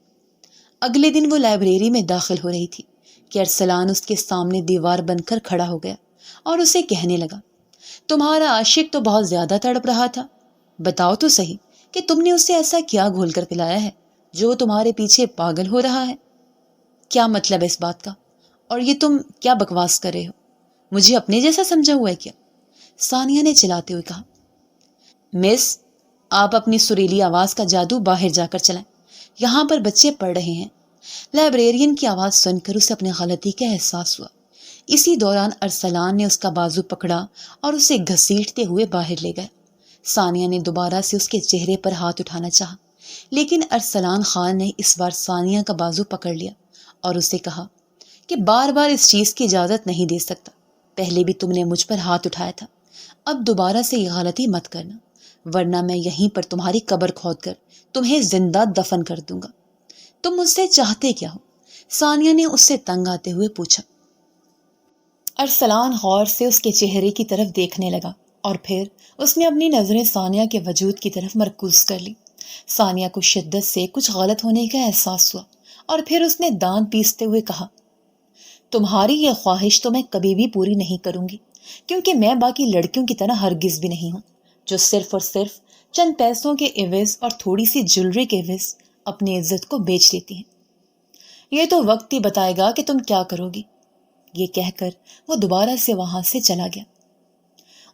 اگلے دن وہ لائبریری میں داخل ہو رہی تھی کہ ارسلان اس کے سامنے دیوار بن کر کھڑا ہو گیا اور اسے کہنے لگا، تمہارا عاشق تو بہت زیادہ تڑپ رہا تھا، بتاؤ تو صحیح کہ تم نے اسے ایسا کیا گھول کر پلایا ہے جو وہ تمہارے پیچھے پاگل ہو رہا ہے؟ کیا مطلب ہے اس بات کا؟ اور یہ تم کیا بکواس کر رہے ہو؟ مجھے اپنے جیسا سمجھا ہوا ہے کیا؟ ثانیہ نے چلاتے ہوئے کہا۔ مس، آپ اپنی سریلی آواز کا جادو باہر جا کر چلائیں، یہاں پر بچے پڑھ رہے ہیں۔ لائبریرین کی آواز سن کر اسے اپنے غلطی کا احساس ہوا۔ اسی دوران ارسلان نے اس کا بازو پکڑا اور اسے گھسیٹتے ہوئے باہر لے گیا۔ ثانیہ نے دوبارہ سے اس کے چہرے پر ہاتھ اٹھانا چاہا، لیکن ارسلان خان نے اس بار ثانیہ کا بازو پکڑ لیا اور اسے کہا کہ بار بار اس چیز کی اجازت نہیں دے سکتا، پہلے بھی تم نے مجھ پر ہاتھ اٹھایا تھا، اب دوبارہ سے یہ غلطی مت کرنا، ورنہ میں یہیں پر تمہاری قبر کھود کر تمہیں زندہ دفن کر دوں گا۔ تم مجھ سے چاہتے کیا ہو؟ ثانیہ نے اس سے تنگ آتے ہوئے پوچھا۔ ارسلان غور سے اس کے چہرے کی طرف دیکھنے لگا اور پھر اس نے اپنی نظریں ثانیہ کے وجود کی طرف مرکوز کر لی۔ ثانیہ کو شدت سے کچھ غلط ہونے کا احساس ہوا اور پھر اس نے دانت پیستے ہوئے کہا، تمہاری یہ خواہش تو میں کبھی بھی پوری نہیں کروں گی، کیونکہ میں باقی لڑکیوں کی طرح ہرگز بھی نہیں ہوں جو صرف اور صرف چند پیسوں کے عوض اور تھوڑی سی جولری کے عوض اپنی عزت کو بیچ لیتی ہیں۔ یہ تو وقت ہی بتائے گا کہ تم کیا کرو گی۔ یہ کہہ کر وہ دوبارہ سے وہاں سے چلا گیا۔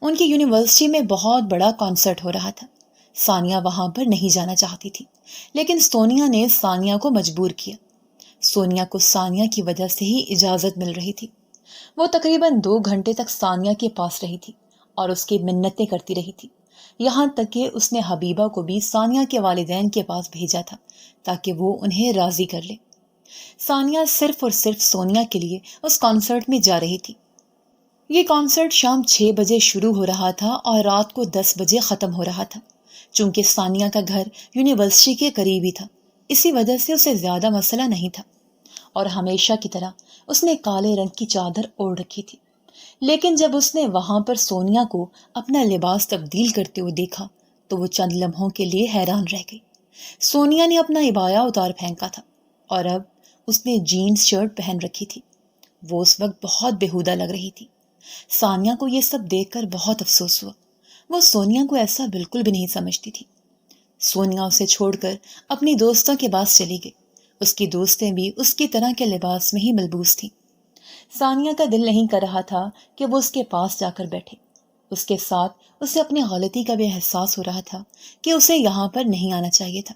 ان کی یونیورسٹی میں بہت بڑا کانسرٹ ہو رہا تھا۔ ثانیہ وہاں پر نہیں جانا چاہتی تھی، لیکن سونیا نے ثانیہ کو مجبور کیا۔ سونیا کو ثانیہ کی وجہ سے ہی اجازت مل رہی تھی۔ وہ تقریباً 2 گھنٹے تک ثانیہ کے پاس رہی تھی اور اس کی منتیں کرتی رہی تھی، یہاں تک کہ اس نے حبیبہ کو بھی ثانیہ کے والدین کے پاس بھیجا تھا تاکہ وہ انہیں راضی کر لے۔ ثانیہ صرف اور صرف سونیا کے لیے اس کانسرٹ میں جا رہی تھی۔ یہ کانسرٹ شام 6 بجے شروع ہو رہا تھا اور رات کو 10 بجے ختم ہو رہا تھا۔ چونکہ ثانیہ کا گھر یونیورسٹی کے قریب ہی تھا، اسی وجہ سے اسے زیادہ مسئلہ نہیں تھا اور ہمیشہ کی طرح اس نے کالے رنگ کی چادر اوڑھ رکھی تھی۔ لیکن جب اس نے وہاں پر سونیا کو اپنا لباس تبدیل کرتے ہوئے دیکھا تو وہ چند لمحوں کے لیے حیران رہ گئی۔ سونیا نے اپنا عبایا اتار پھینکا تھا اور اب اس نے جینز شرٹ پہن رکھی تھی۔ وہ اس وقت بہت بےہودہ لگ رہی تھی۔ ثانیہ کو یہ سب دیکھ کر بہت افسوس ہوا۔ وہ سونیا کو ایسا بالکل بھی نہیں سمجھتی تھی۔ سونیا اسے چھوڑ کر اپنی دوستوں کے پاس چلی گئی۔ اس کی دوستیں بھی اس کی طرح کے لباس میں ہی ملبوس تھیں۔ ثانیہ کا دل نہیں کر رہا تھا کہ وہ اس کے پاس جا کر بیٹھے۔ اس کے ساتھ اسے اپنی غلطی کا بھی احساس ہو رہا تھا کہ اسے یہاں پر نہیں آنا چاہیے تھا۔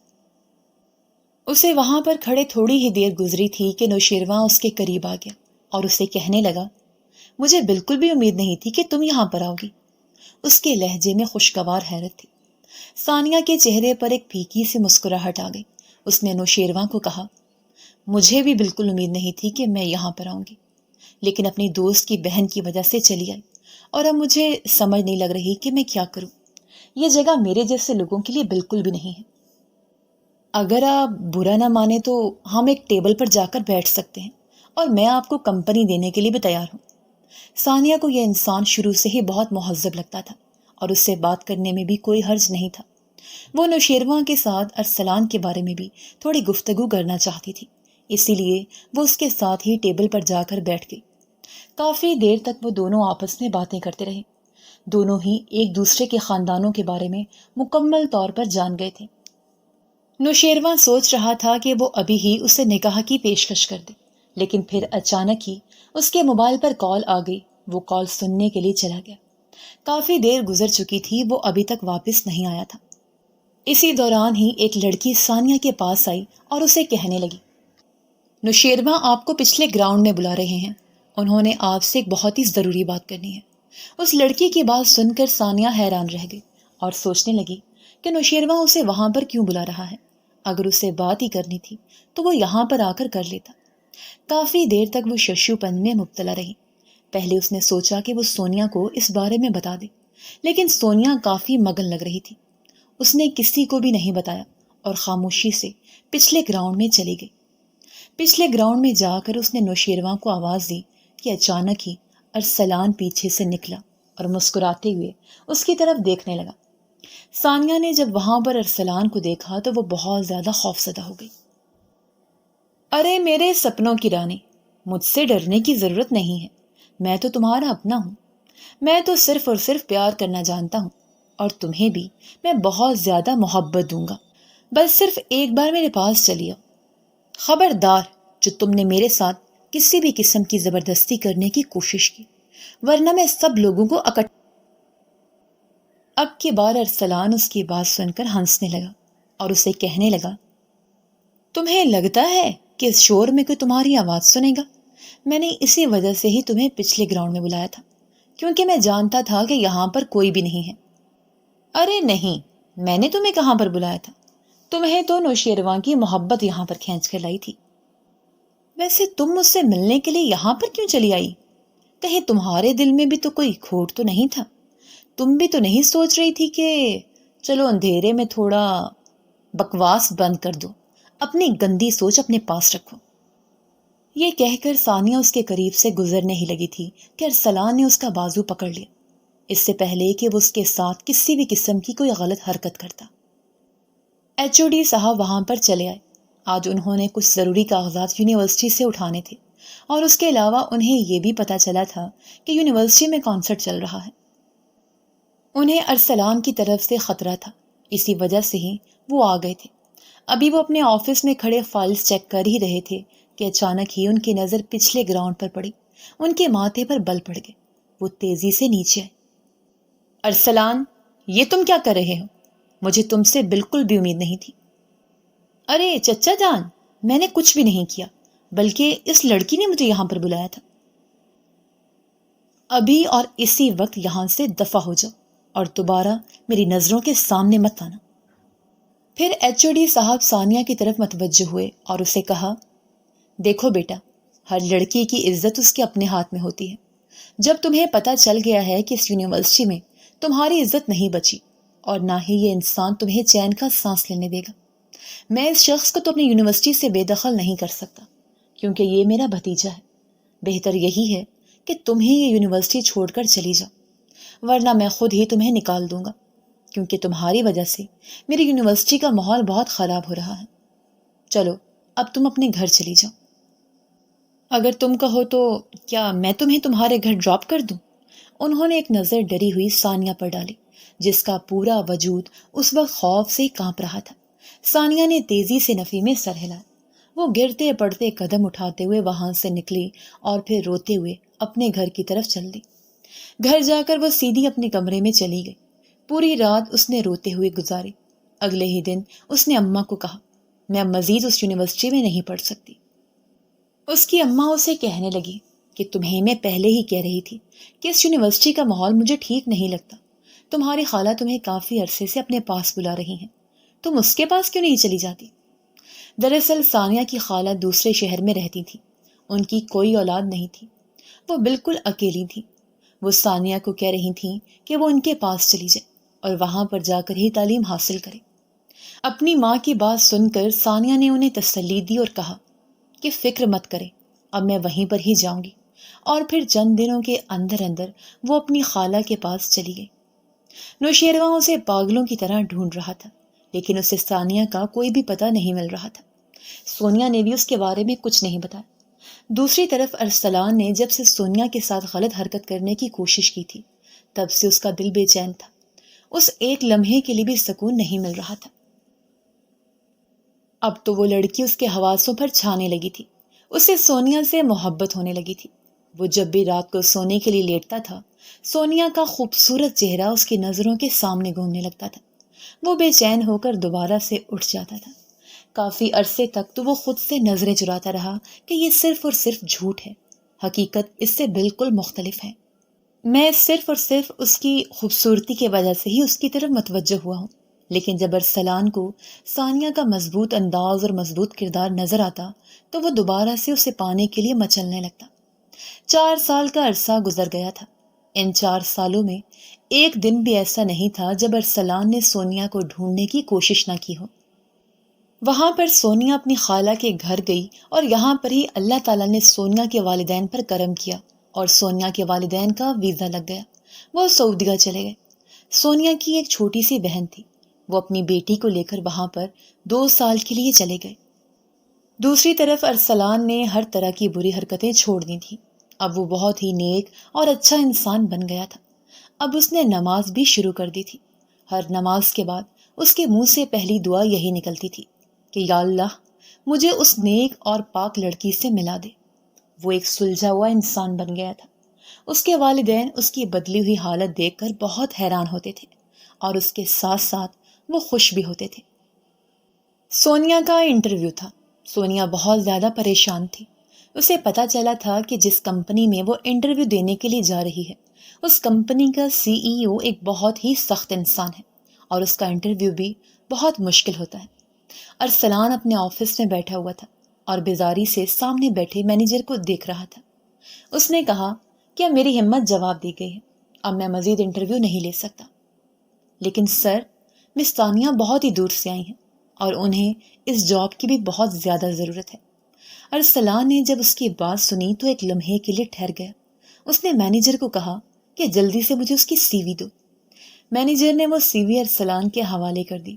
اسے وہاں پر کھڑے تھوڑی ہی دیر گزری تھی کہ نوشیروان اس کے قریب آ گیا اور اسے کہنے لگا، مجھے بالکل بھی امید نہیں تھی کہ تم یہاں پر آؤ گی۔ اس کے لہجے میں خوشگوار حیرت تھی۔ ثانیہ کے چہرے پر ایک پھیکی سی مسکراہٹ آ گئی۔ اس نے نوشیروان کو کہا، مجھے بھی بالکل امید نہیں تھی کہ میں یہاں پر آؤں گی، لیکن اپنی دوست کی بہن کی وجہ سے چلی آئی، اور اب مجھے سمجھ نہیں لگ رہی کہ میں کیا کروں۔ یہ جگہ میرے جیسے لوگوں کے لیے بالکل بھی نہیں ہے۔ اگر آپ برا نہ مانے تو ہم ایک ٹیبل پر جا کر بیٹھ سکتے ہیں، اور میں آپ کو کمپنی دینے کے لیے بھی تیار ہوں۔ ثانیہ کو یہ انسان شروع سے ہی بہت مہذب لگتا تھا اور اس سے بات کرنے میں بھی کوئی حرج نہیں تھا۔ وہ نوشیروان کے ساتھ ارسلان کے بارے میں بھی تھوڑی گفتگو کرنا چاہتی تھی، اسی لیے وہ اس کے ساتھ ہی ٹیبل پر جا کر بیٹھ گئی۔ کافی دیر تک وہ دونوں آپس میں باتیں کرتے رہے۔ دونوں ہی ایک دوسرے کے خاندانوں کے بارے میں مکمل طور پر جان گئے تھے۔ نوشیروان سوچ رہا تھا کہ وہ ابھی ہی اسے نکاح کی پیشکش کر دے، لیکن پھر اچانک ہی اس کے موبائل پر کال آ گئی۔ وہ کال سننے کے لیے چلا گیا۔ کافی دیر گزر چکی تھی، وہ ابھی تک واپس نہیں آیا تھا۔ اسی دوران ہی ایک لڑکی ثانیہ کے پاس آئی اور اسے کہنے لگی، نوشیروان آپ کو پچھلے گراؤنڈ میں بلا رہے ہیں، انہوں نے آپ سے ایک بہت ہی ضروری بات کرنی ہے۔ اس لڑکی کی بات سن کر ثانیہ حیران رہ گئی اور سوچنے لگی کہ نوشیروان اسے وہاں پر کیوں بلا رہا ہے۔ اگر اسے بات ہی کرنی تھی تو وہ یہاں پر آ کر لیتا۔ کافی دیر تک وہ ششو پن میں مبتلا رہی۔ پہلے اس نے سوچا کہ وہ سونیا کو اس بارے میں بتا دے، لیکن سونیا کافی مگن لگ رہی تھی۔ اس نے کسی کو بھی نہیں بتایا اور خاموشی سے پچھلے گراؤنڈ میں چلی گئی۔ پچھلے گراؤنڈ میں جا کر اس نے نوشیروان کو آواز دی کہ اچانک ہی ارسلان پیچھے سے نکلا اور مسکراتے ہوئے اس کی طرف دیکھنے لگا۔ ثانیہ نے جب وہاں پر ارسلان کو دیکھا تو وہ بہت زیادہ خوفزدہ ہو گئی۔ ارے میرے سپنوں کی رانی، مجھ سے ڈرنے کی ضرورت نہیں ہے، میں تو تمہارا اپنا ہوں۔ میں تو صرف اور صرف پیار کرنا جانتا ہوں، اور تمہیں بھی میں بہت زیادہ محبت دوں گا۔ بس صرف ایک بار میرے پاس چلی آؤ۔ خبردار جو تم نے میرے ساتھ کسی بھی قسم کی زبردستی کرنے کی کوشش کی، ورنہ میں سب لوگوں کو اب کی بار ارسلان اس کی بات سن کر ہنسنے لگا اور اسے کہنے لگا، تمہیں لگتا ہے کہ اس شور میں کوئی تمہاری آواز سنے گا؟ میں نے اسی وجہ سے ہی تمہیں پچھلے گراؤنڈ میں بلایا تھا، کیونکہ میں جانتا تھا کہ یہاں پر کوئی بھی نہیں ہے۔ ارے نہیں، میں نے تمہیں کہاں پر بلایا تھا؟ تمہیں تو نوشیروان کی محبت یہاں پر کھینچ کر لائی تھی۔ ویسے تم مجھ سے ملنے کے لیے یہاں پر کیوں چلی آئی؟ کہیں تمہارے دل میں بھی تو کوئی کھوٹ تو نہیں تھا؟ تم بھی تو نہیں سوچ رہی تھی کہ چلو اندھیرے میں تھوڑا بکواس بند کر دو، اپنی گندی سوچ اپنے پاس رکھو۔ یہ کہہ کر ثانیہ اس کے قریب سے گزرنے ہی لگی تھی کہ ارسلان نے اس کا بازو پکڑ لیا، اس سے پہلے کہ وہ اس کے ساتھ کسی بھی قسم کی کوئی غلط حرکت کرتا۔ HOD صاحب وہاں پر چلے آئے۔ آج انہوں نے کچھ ضروری کاغذات یونیورسٹی سے اٹھانے تھے، اور اس کے علاوہ انہیں یہ بھی پتہ چلا تھا کہ یونیورسٹی میں کنسرٹ چل رہا ہے۔ انہیں ارسلان کی طرف سے خطرہ تھا، اسی وجہ سے ہی وہ آ گئے تھے۔ ابھی وہ اپنے آفس میں کھڑے فائلز چیک کر ہی رہے تھے کہ اچانک ہی ان کی نظر پچھلے گراؤنڈ پر پڑی۔ ان کے ماتھے پر بل پڑ گئے۔ وہ تیزی سے نیچے آئے۔ ارسلان، یہ تم کیا کر رہے ہو؟ مجھے تم سے بالکل بھی امید نہیں تھی۔ ارے چچا جان، میں نے کچھ بھی نہیں کیا، بلکہ اس لڑکی نے مجھے یہاں پر بلایا تھا۔ ابھی اور اسی وقت یہاں سے دفع ہو جاؤ اور دوبارہ میری نظروں کے سامنے مت آنا۔ پھر HOD صاحب ثانیہ کی طرف متوجہ ہوئے اور اسے کہا، دیکھو بیٹا، ہر لڑکی کی عزت اس کے اپنے ہاتھ میں ہوتی ہے۔ جب تمہیں پتہ چل گیا ہے کہ اس یونیورسٹی میں تمہاری عزت نہیں بچی، اور نہ ہی یہ انسان تمہیں چین کا سانس لینے دے گا، میں اس شخص کو تو اپنی یونیورسٹی سے بے دخل نہیں کر سکتا، کیونکہ یہ میرا بھتیجا ہے۔ بہتر یہی ہے کہ تم ہی یہ یونیورسٹی چھوڑ کر چلی جاؤ، ورنہ میں خود ہی تمہیں نکال دوں گا، کیونکہ تمہاری وجہ سے میری یونیورسٹی کا ماحول بہت خراب ہو رہا ہے۔ چلو اب تم اپنے گھر چلی جاؤ۔ اگر تم کہو تو کیا میں تمہیں تمہارے گھر ڈراپ کر دوں؟ انہوں نے ایک نظر ڈری ہوئی ثانیہ پر ڈالی، جس کا پورا وجود اس وقت خوف سے کانپ رہا تھا۔ ثانیہ نے تیزی سے نفی میں سر ہلایا۔ وہ گرتے پڑتے قدم اٹھاتے ہوئے وہاں سے نکلی اور پھر روتے ہوئے اپنے گھر کی طرف چل دی۔ گھر جا کر وہ سیدھی اپنے کمرے میں چلی گئی۔ پوری رات اس نے روتے ہوئے گزاری۔ اگلے ہی دن اس نے اماں کو کہا، میں اب مزید اس یونیورسٹی میں نہیں پڑھ سکتی۔ اس کی اماں اسے کہنے لگی کہ تمہیں میں پہلے ہی کہہ رہی تھی کہ اس یونیورسٹی کا ماحول مجھے ٹھیک نہیں لگتا۔ تمہاری خالہ تمہیں کافی عرصے سے اپنے پاس بلا رہی ہیں، تم اس کے پاس کیوں نہیں چلی جاتی؟ دراصل ثانیہ کی خالہ دوسرے شہر میں رہتی تھی، ان کی کوئی اولاد نہیں تھی، وہ بالکل اکیلی تھی۔ وہ ثانیہ کو کہہ رہی تھیں کہ وہ ان کے پاس چلی جائے اور وہاں پر جا کر ہی تعلیم حاصل کرے۔ اپنی ماں کی بات سن کر ثانیہ نے انہیں تسلی دی اور کہا کہ فکر مت کریں، اب میں وہیں پر ہی جاؤں گی۔ اور پھر چند دنوں کے اندر اندر وہ اپنی خالہ کے پاس چلی گئی۔ نوشیروان اسے پاگلوں کی طرح ڈھونڈ رہا تھا، لیکن اسے ثانیہ کا کوئی بھی پتہ نہیں مل رہا تھا۔ سونیا نے بھی اس کے بارے میں کچھ نہیں بتایا۔ دوسری طرف ارسلان نے جب سے سونیا کے ساتھ غلط حرکت کرنے کی کوشش کی تھی، تب سے اس کا دل بے چین تھا۔ اس ایک لمحے کے لیے بھی سکون نہیں مل رہا تھا۔ اب تو وہ لڑکی اس کے حواسوں پر چھانے لگی تھی۔ اسے سونیا سے محبت ہونے لگی تھی۔ وہ جب بھی رات کو سونے کے لیے لیٹتا تھا، سونیا کا خوبصورت چہرہ اس کی نظروں کے سامنے گھومنے لگتا تھا۔ وہ بے چین ہو کر دوبارہ سے اٹھ جاتا تھا۔ کافی عرصے تک تو وہ خود سے نظریں چراتا رہا کہ یہ صرف اور صرف جھوٹ ہے، حقیقت اس سے بالکل مختلف ہے۔ میں صرف اور صرف اس کی خوبصورتی کی وجہ سے ہی اس کی طرف متوجہ ہوا ہوں۔ لیکن جب ارسلان کو ثانیہ کا مضبوط انداز اور مضبوط کردار نظر آتا تو وہ دوبارہ سے اسے پانے کے لیے مچلنے لگتا۔ 4 سال کا عرصہ گزر گیا تھا۔ ان 4 سالوں میں ایک دن بھی ایسا نہیں تھا جب ارسلان نے سونیا کو ڈھونڈنے کی کوشش نہ کی ہو۔ وہاں پر سونیا اپنی خالہ کے گھر گئی اور یہاں پر ہی اللہ تعالیٰ نے سونیا کے والدین پر کرم کیا اور سونیا کے والدین کا ویزا لگ گیا۔ وہ سعودیہ چلے گئے۔ سونیا کی ایک چھوٹی سی بہن تھی، وہ اپنی بیٹی کو لے کر وہاں پر 2 سال کے لیے چلے گئے۔ دوسری طرف ارسلان نے ہر طرح کی بری حرکتیں چھوڑ دی تھیں۔ اب وہ بہت ہی نیک اور اچھا انسان بن گیا تھا۔ اب اس نے نماز بھی شروع کر دی تھی۔ ہر نماز کے بعد اس کے منہ سے پہلی دعا یہی نکلتی تھی کہ یا اللہ مجھے اس نیک اور پاک لڑکی سے ملا دے۔ وہ ایک سلجھا ہوا انسان بن گیا تھا۔ اس کے والدین اس کی بدلی ہوئی حالت دیکھ کر بہت حیران ہوتے تھے اور اس کے ساتھ ساتھ وہ خوش بھی ہوتے تھے۔ سونیا کا انٹرویو تھا۔ سونیا بہت زیادہ پریشان تھی۔ اسے پتا چلا تھا کہ جس کمپنی میں وہ انٹرویو دینے کے لیے جا رہی ہے، اس کمپنی کا CEO ایک بہت ہی سخت انسان ہے اور اس کا انٹرویو بھی بہت مشکل ہوتا ہے۔ ارسلان اپنے آفس میں بیٹھا ہوا تھا اور بیزاری سے سامنے بیٹھے مینیجر کو دیکھ رہا تھا۔ اس نے کہا کہ اب میری ہمت جواب دی گئی ہے، اب میں مزید انٹرویو نہیں لے سکتا۔ لیکن سر، مس ثانیہ بہت ہی دور سے آئی ہیں اور انہیں اس جاب کی بھی بہت زیادہ ضرورت ہے۔ ارسلان نے جب اس کی بات سنی تو ایک لمحے کے لیے ٹھہر گیا۔ اس نے مینیجر کو کہا کہ جلدی سے مجھے اس کی CV دو۔ مینیجر نے وہ CV ارسلان کے حوالے کر دی۔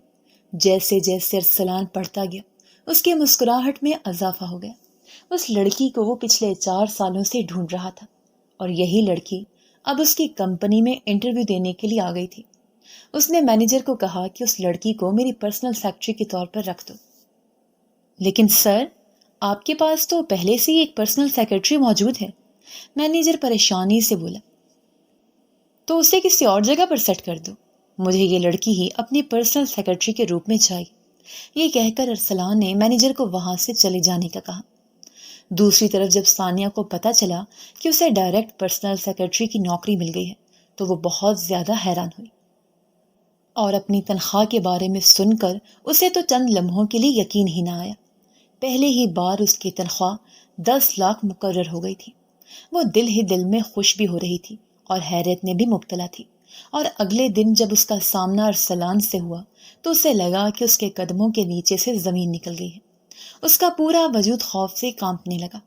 جیسے جیسے ارسلان پڑھتا گیا، اس کی مسکراہٹ میں اضافہ ہو گیا۔ اس لڑکی کو وہ پچھلے 4 سالوں سے ڈھونڈ رہا تھا اور یہی لڑکی اب اس کی کمپنی میں انٹرویو دینے کے لیے آ گئی تھی۔ اس نے مینیجر کو کہا کہ اس لڑکی کو میری پرسنل سیکرٹری کے طور پر رکھ دو۔ لیکن سر، آپ کے پاس تو پہلے سے ہی ایک پرسنل سیکرٹری موجود ہے، مینیجر پریشانی سے بولا۔ تو اسے کسی اور جگہ پر سیٹ کر دو، مجھے یہ لڑکی ہی اپنی پرسنل سیکرٹری کے روپ میں چاہیے۔ یہ کہہ کر ارسلان نے مینیجر کو وہاں سے چلے جانے کا کہا۔ دوسری طرف جب ثانیہ کو پتہ چلا کہ اسے ڈائریکٹ پرسنل سیکرٹری کی نوکری مل گئی ہے تو وہ بہت زیادہ حیران ہوئی اور اپنی تنخواہ کے بارے میں سن کر اسے تو چند لمحوں کے لیے یقین ہی نہ آیا۔ پہلے ہی بار اس کی تنخواہ 10 لاکھ مقرر ہو گئی تھی۔ وہ دل ہی دل میں خوش بھی ہو رہی تھی اور حیرت میں بھی مبتلا تھی۔ اور اگلے دن جب اس کا سامنا ارسلان سے ہوا تو اسے لگا کہ اس کے قدموں کے نیچے سے زمین نکل گئی ہے۔ اس کا پورا وجود خوف سے کانپنے لگا۔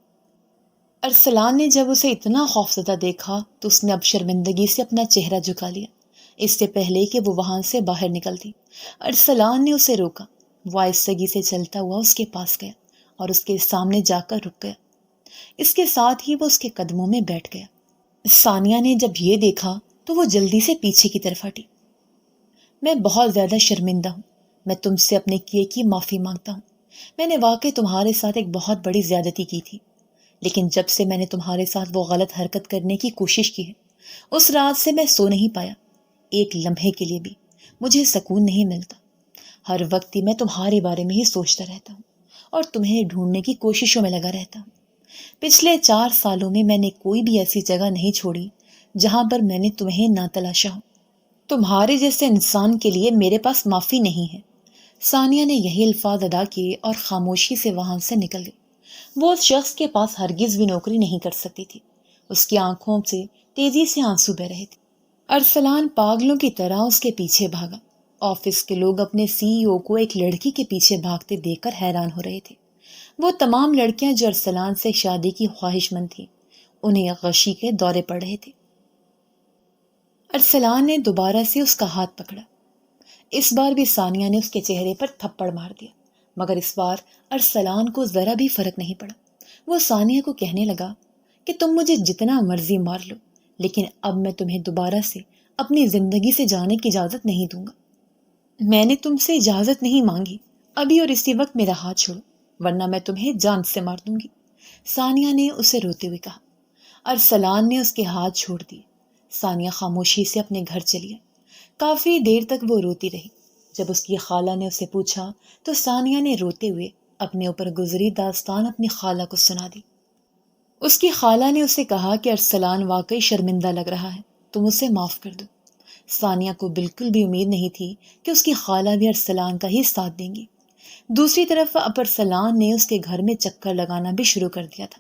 ارسلان نے جب اسے اتنا خوفزدہ دیکھا تو اس نے اب شرمندگی سے اپنا چہرہ جھکا لیا، اس سے پہلے کہ وہ وہاں سے باہر نکلتی۔ ارسلان نے اسے روکا۔ وہ آہستگی سے چلتا ہوا اس کے پاس گیا اور اس کے سامنے جا کر رک گیا۔ اس کے ساتھ ہی وہ اس کے قدموں میں بیٹھ گیا۔ ثانیہ نے جب یہ دیکھا تو وہ جلدی سے پیچھے کی طرف ہٹی۔ میں بہت زیادہ شرمندہ ہوں، میں تم سے اپنے کیے کی معافی مانگتا ہوں۔ میں نے واقعی تمہارے ساتھ ایک بہت بڑی زیادتی کی تھی، لیکن جب سے میں نے تمہارے ساتھ وہ غلط حرکت کرنے کی کوشش کی ہے اس رات سے میں سو نہیں پایا، ایک لمحے کے لیے بھی مجھے سکون نہیں ملتا۔ ہر وقت ہی میں تمہارے بارے میں ہی سوچتا رہتا ہوں اور تمہیں ڈھونڈنے کی کوششوں میں لگا رہتا ہوں۔ پچھلے 4 سالوں میں نے کوئی بھی ایسی جگہ نہیں چھوڑی جہاں پر میں نے تمہیں نہ تلاشا ہو۔ تمہارے جیسے انسان کے لیے میرے پاس معافی نہیں ہے۔ ثانیہ نے یہی الفاظ ادا کیے اور خاموشی سے وہاں سے نکل گئی۔ وہ اس شخص کے پاس ہرگز بھی نوکری نہیں کر سکتی تھی۔ اس کی آنکھوں سے تیزی سے آنسو بہ رہے تھے۔ ارسلان پاگلوں کی طرح اس کے پیچھے بھاگا۔ آفس کے لوگ اپنے CEO کو ایک لڑکی کے پیچھے بھاگتے دیکھ کر حیران ہو رہے تھے۔ وہ تمام لڑکیاں جو ارسلان سے شادی کی خواہش مند تھیں، انہیں غشی کے دورے پڑ رہے تھے۔ ارسلان نے دوبارہ سے اس کا ہاتھ پکڑا۔ اس بار بھی ثانیہ نے اس کے چہرے پر تھپڑ مار دیا، مگر اس بار ارسلان کو ذرا بھی فرق نہیں پڑا۔ وہ ثانیہ کو کہنے لگا کہ تم مجھے جتنا مرضی مار لو، لیکن اب میں تمہیں دوبارہ سے اپنی زندگی سے جانے کی اجازت نہیں دوں گا۔ میں نے تم سے اجازت نہیں مانگی، ابھی اور اسی وقت میرا ہاتھ چھوڑو، ورنہ میں تمہیں جان سے مار دوں گی، ثانیہ نے اسے روتے ہوئے کہا۔ ارسلان نے اس کے ہاتھ چھوڑ دیے۔ ثانیہ خاموشی سے اپنے گھر چلی آئی۔ کافی دیر تک وہ روتی رہی۔ جب اس کی خالہ نے اسے پوچھا تو ثانیہ نے روتے ہوئے اپنے اوپر گزری داستان اپنی خالہ کو سنا دی۔ اس کی خالہ نے اسے کہا کہ ارسلان واقعی شرمندہ لگ رہا ہے، تم اسے معاف کر دو۔ ثانیہ کو بالکل بھی امید نہیں تھی کہ اس کی خالہ بھی ارسلان کا ہی ساتھ دیں گی۔ دوسری طرف اب ارسلان نے اس کے گھر میں چکر لگانا بھی شروع کر دیا تھا۔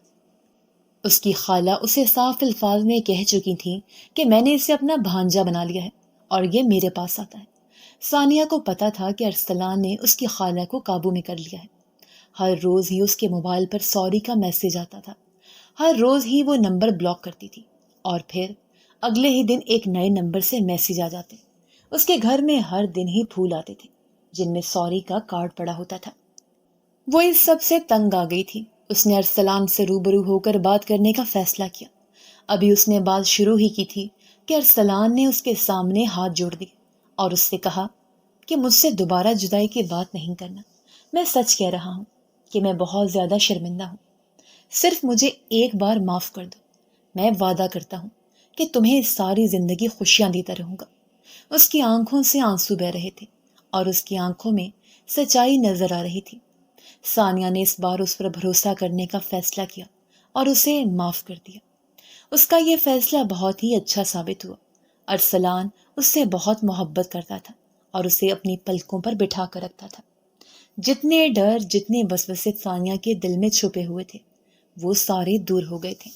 اس کی خالہ اسے صاف الفاظ میں کہہ چکی تھی کہ میں نے اسے اپنا بھانجا بنا لیا ہے اور یہ میرے پاس آتا ہے۔ ثانیہ کو پتا تھا کہ ارسلان نے اس کی خالہ کو قابو میں کر لیا ہے۔ ہر روز ہی اس کے موبائل پر سوری کا میسج آتا تھا، ہر روز ہی وہ نمبر بلاک کرتی تھی اور پھر اگلے ہی دن ایک نئے نمبر سے میسج آ جاتے۔ اس کے گھر میں ہر دن ہی پھول آتے تھے جن میں سوری کا کارڈ پڑا ہوتا تھا۔ وہ اس سب سے تنگ آ گئی تھی۔ اس نے ارسلان سے روبرو ہو کر بات کرنے کا فیصلہ کیا۔ ابھی اس نے بات شروع ہی کی تھی کہ ارسلان نے اس کے سامنے ہاتھ جوڑ دیے اور اس سے کہا کہ مجھ سے دوبارہ جدائی کی بات نہیں کرنا۔ میں سچ کہہ رہا ہوں کہ میں بہت زیادہ شرمندہ ہوں۔ صرف مجھے ایک بار معاف کر دو۔ میں وعدہ کرتا ہوں کہ تمہیں ساری زندگی خوشیاں دیتا رہوں گا۔ اس کی آنکھوں سے آنسو بہ رہے تھے اور اس کی آنکھوں میں سچائی نظر آ رہی تھی۔ ثانیہ نے اس بار اس پر بھروسہ کرنے کا فیصلہ کیا اور اسے معاف کر دیا۔ اس کا یہ فیصلہ بہت ہی اچھا ثابت ہوا۔ ارسلان اس سے بہت محبت کرتا تھا اور اسے اپنی پلکوں پر بٹھا کر رکھتا تھا۔ جتنے ڈر، جتنے وسوسے ثانیہ کے دل میں چھپے ہوئے تھے، وہ سارے دور ہو گئے تھے۔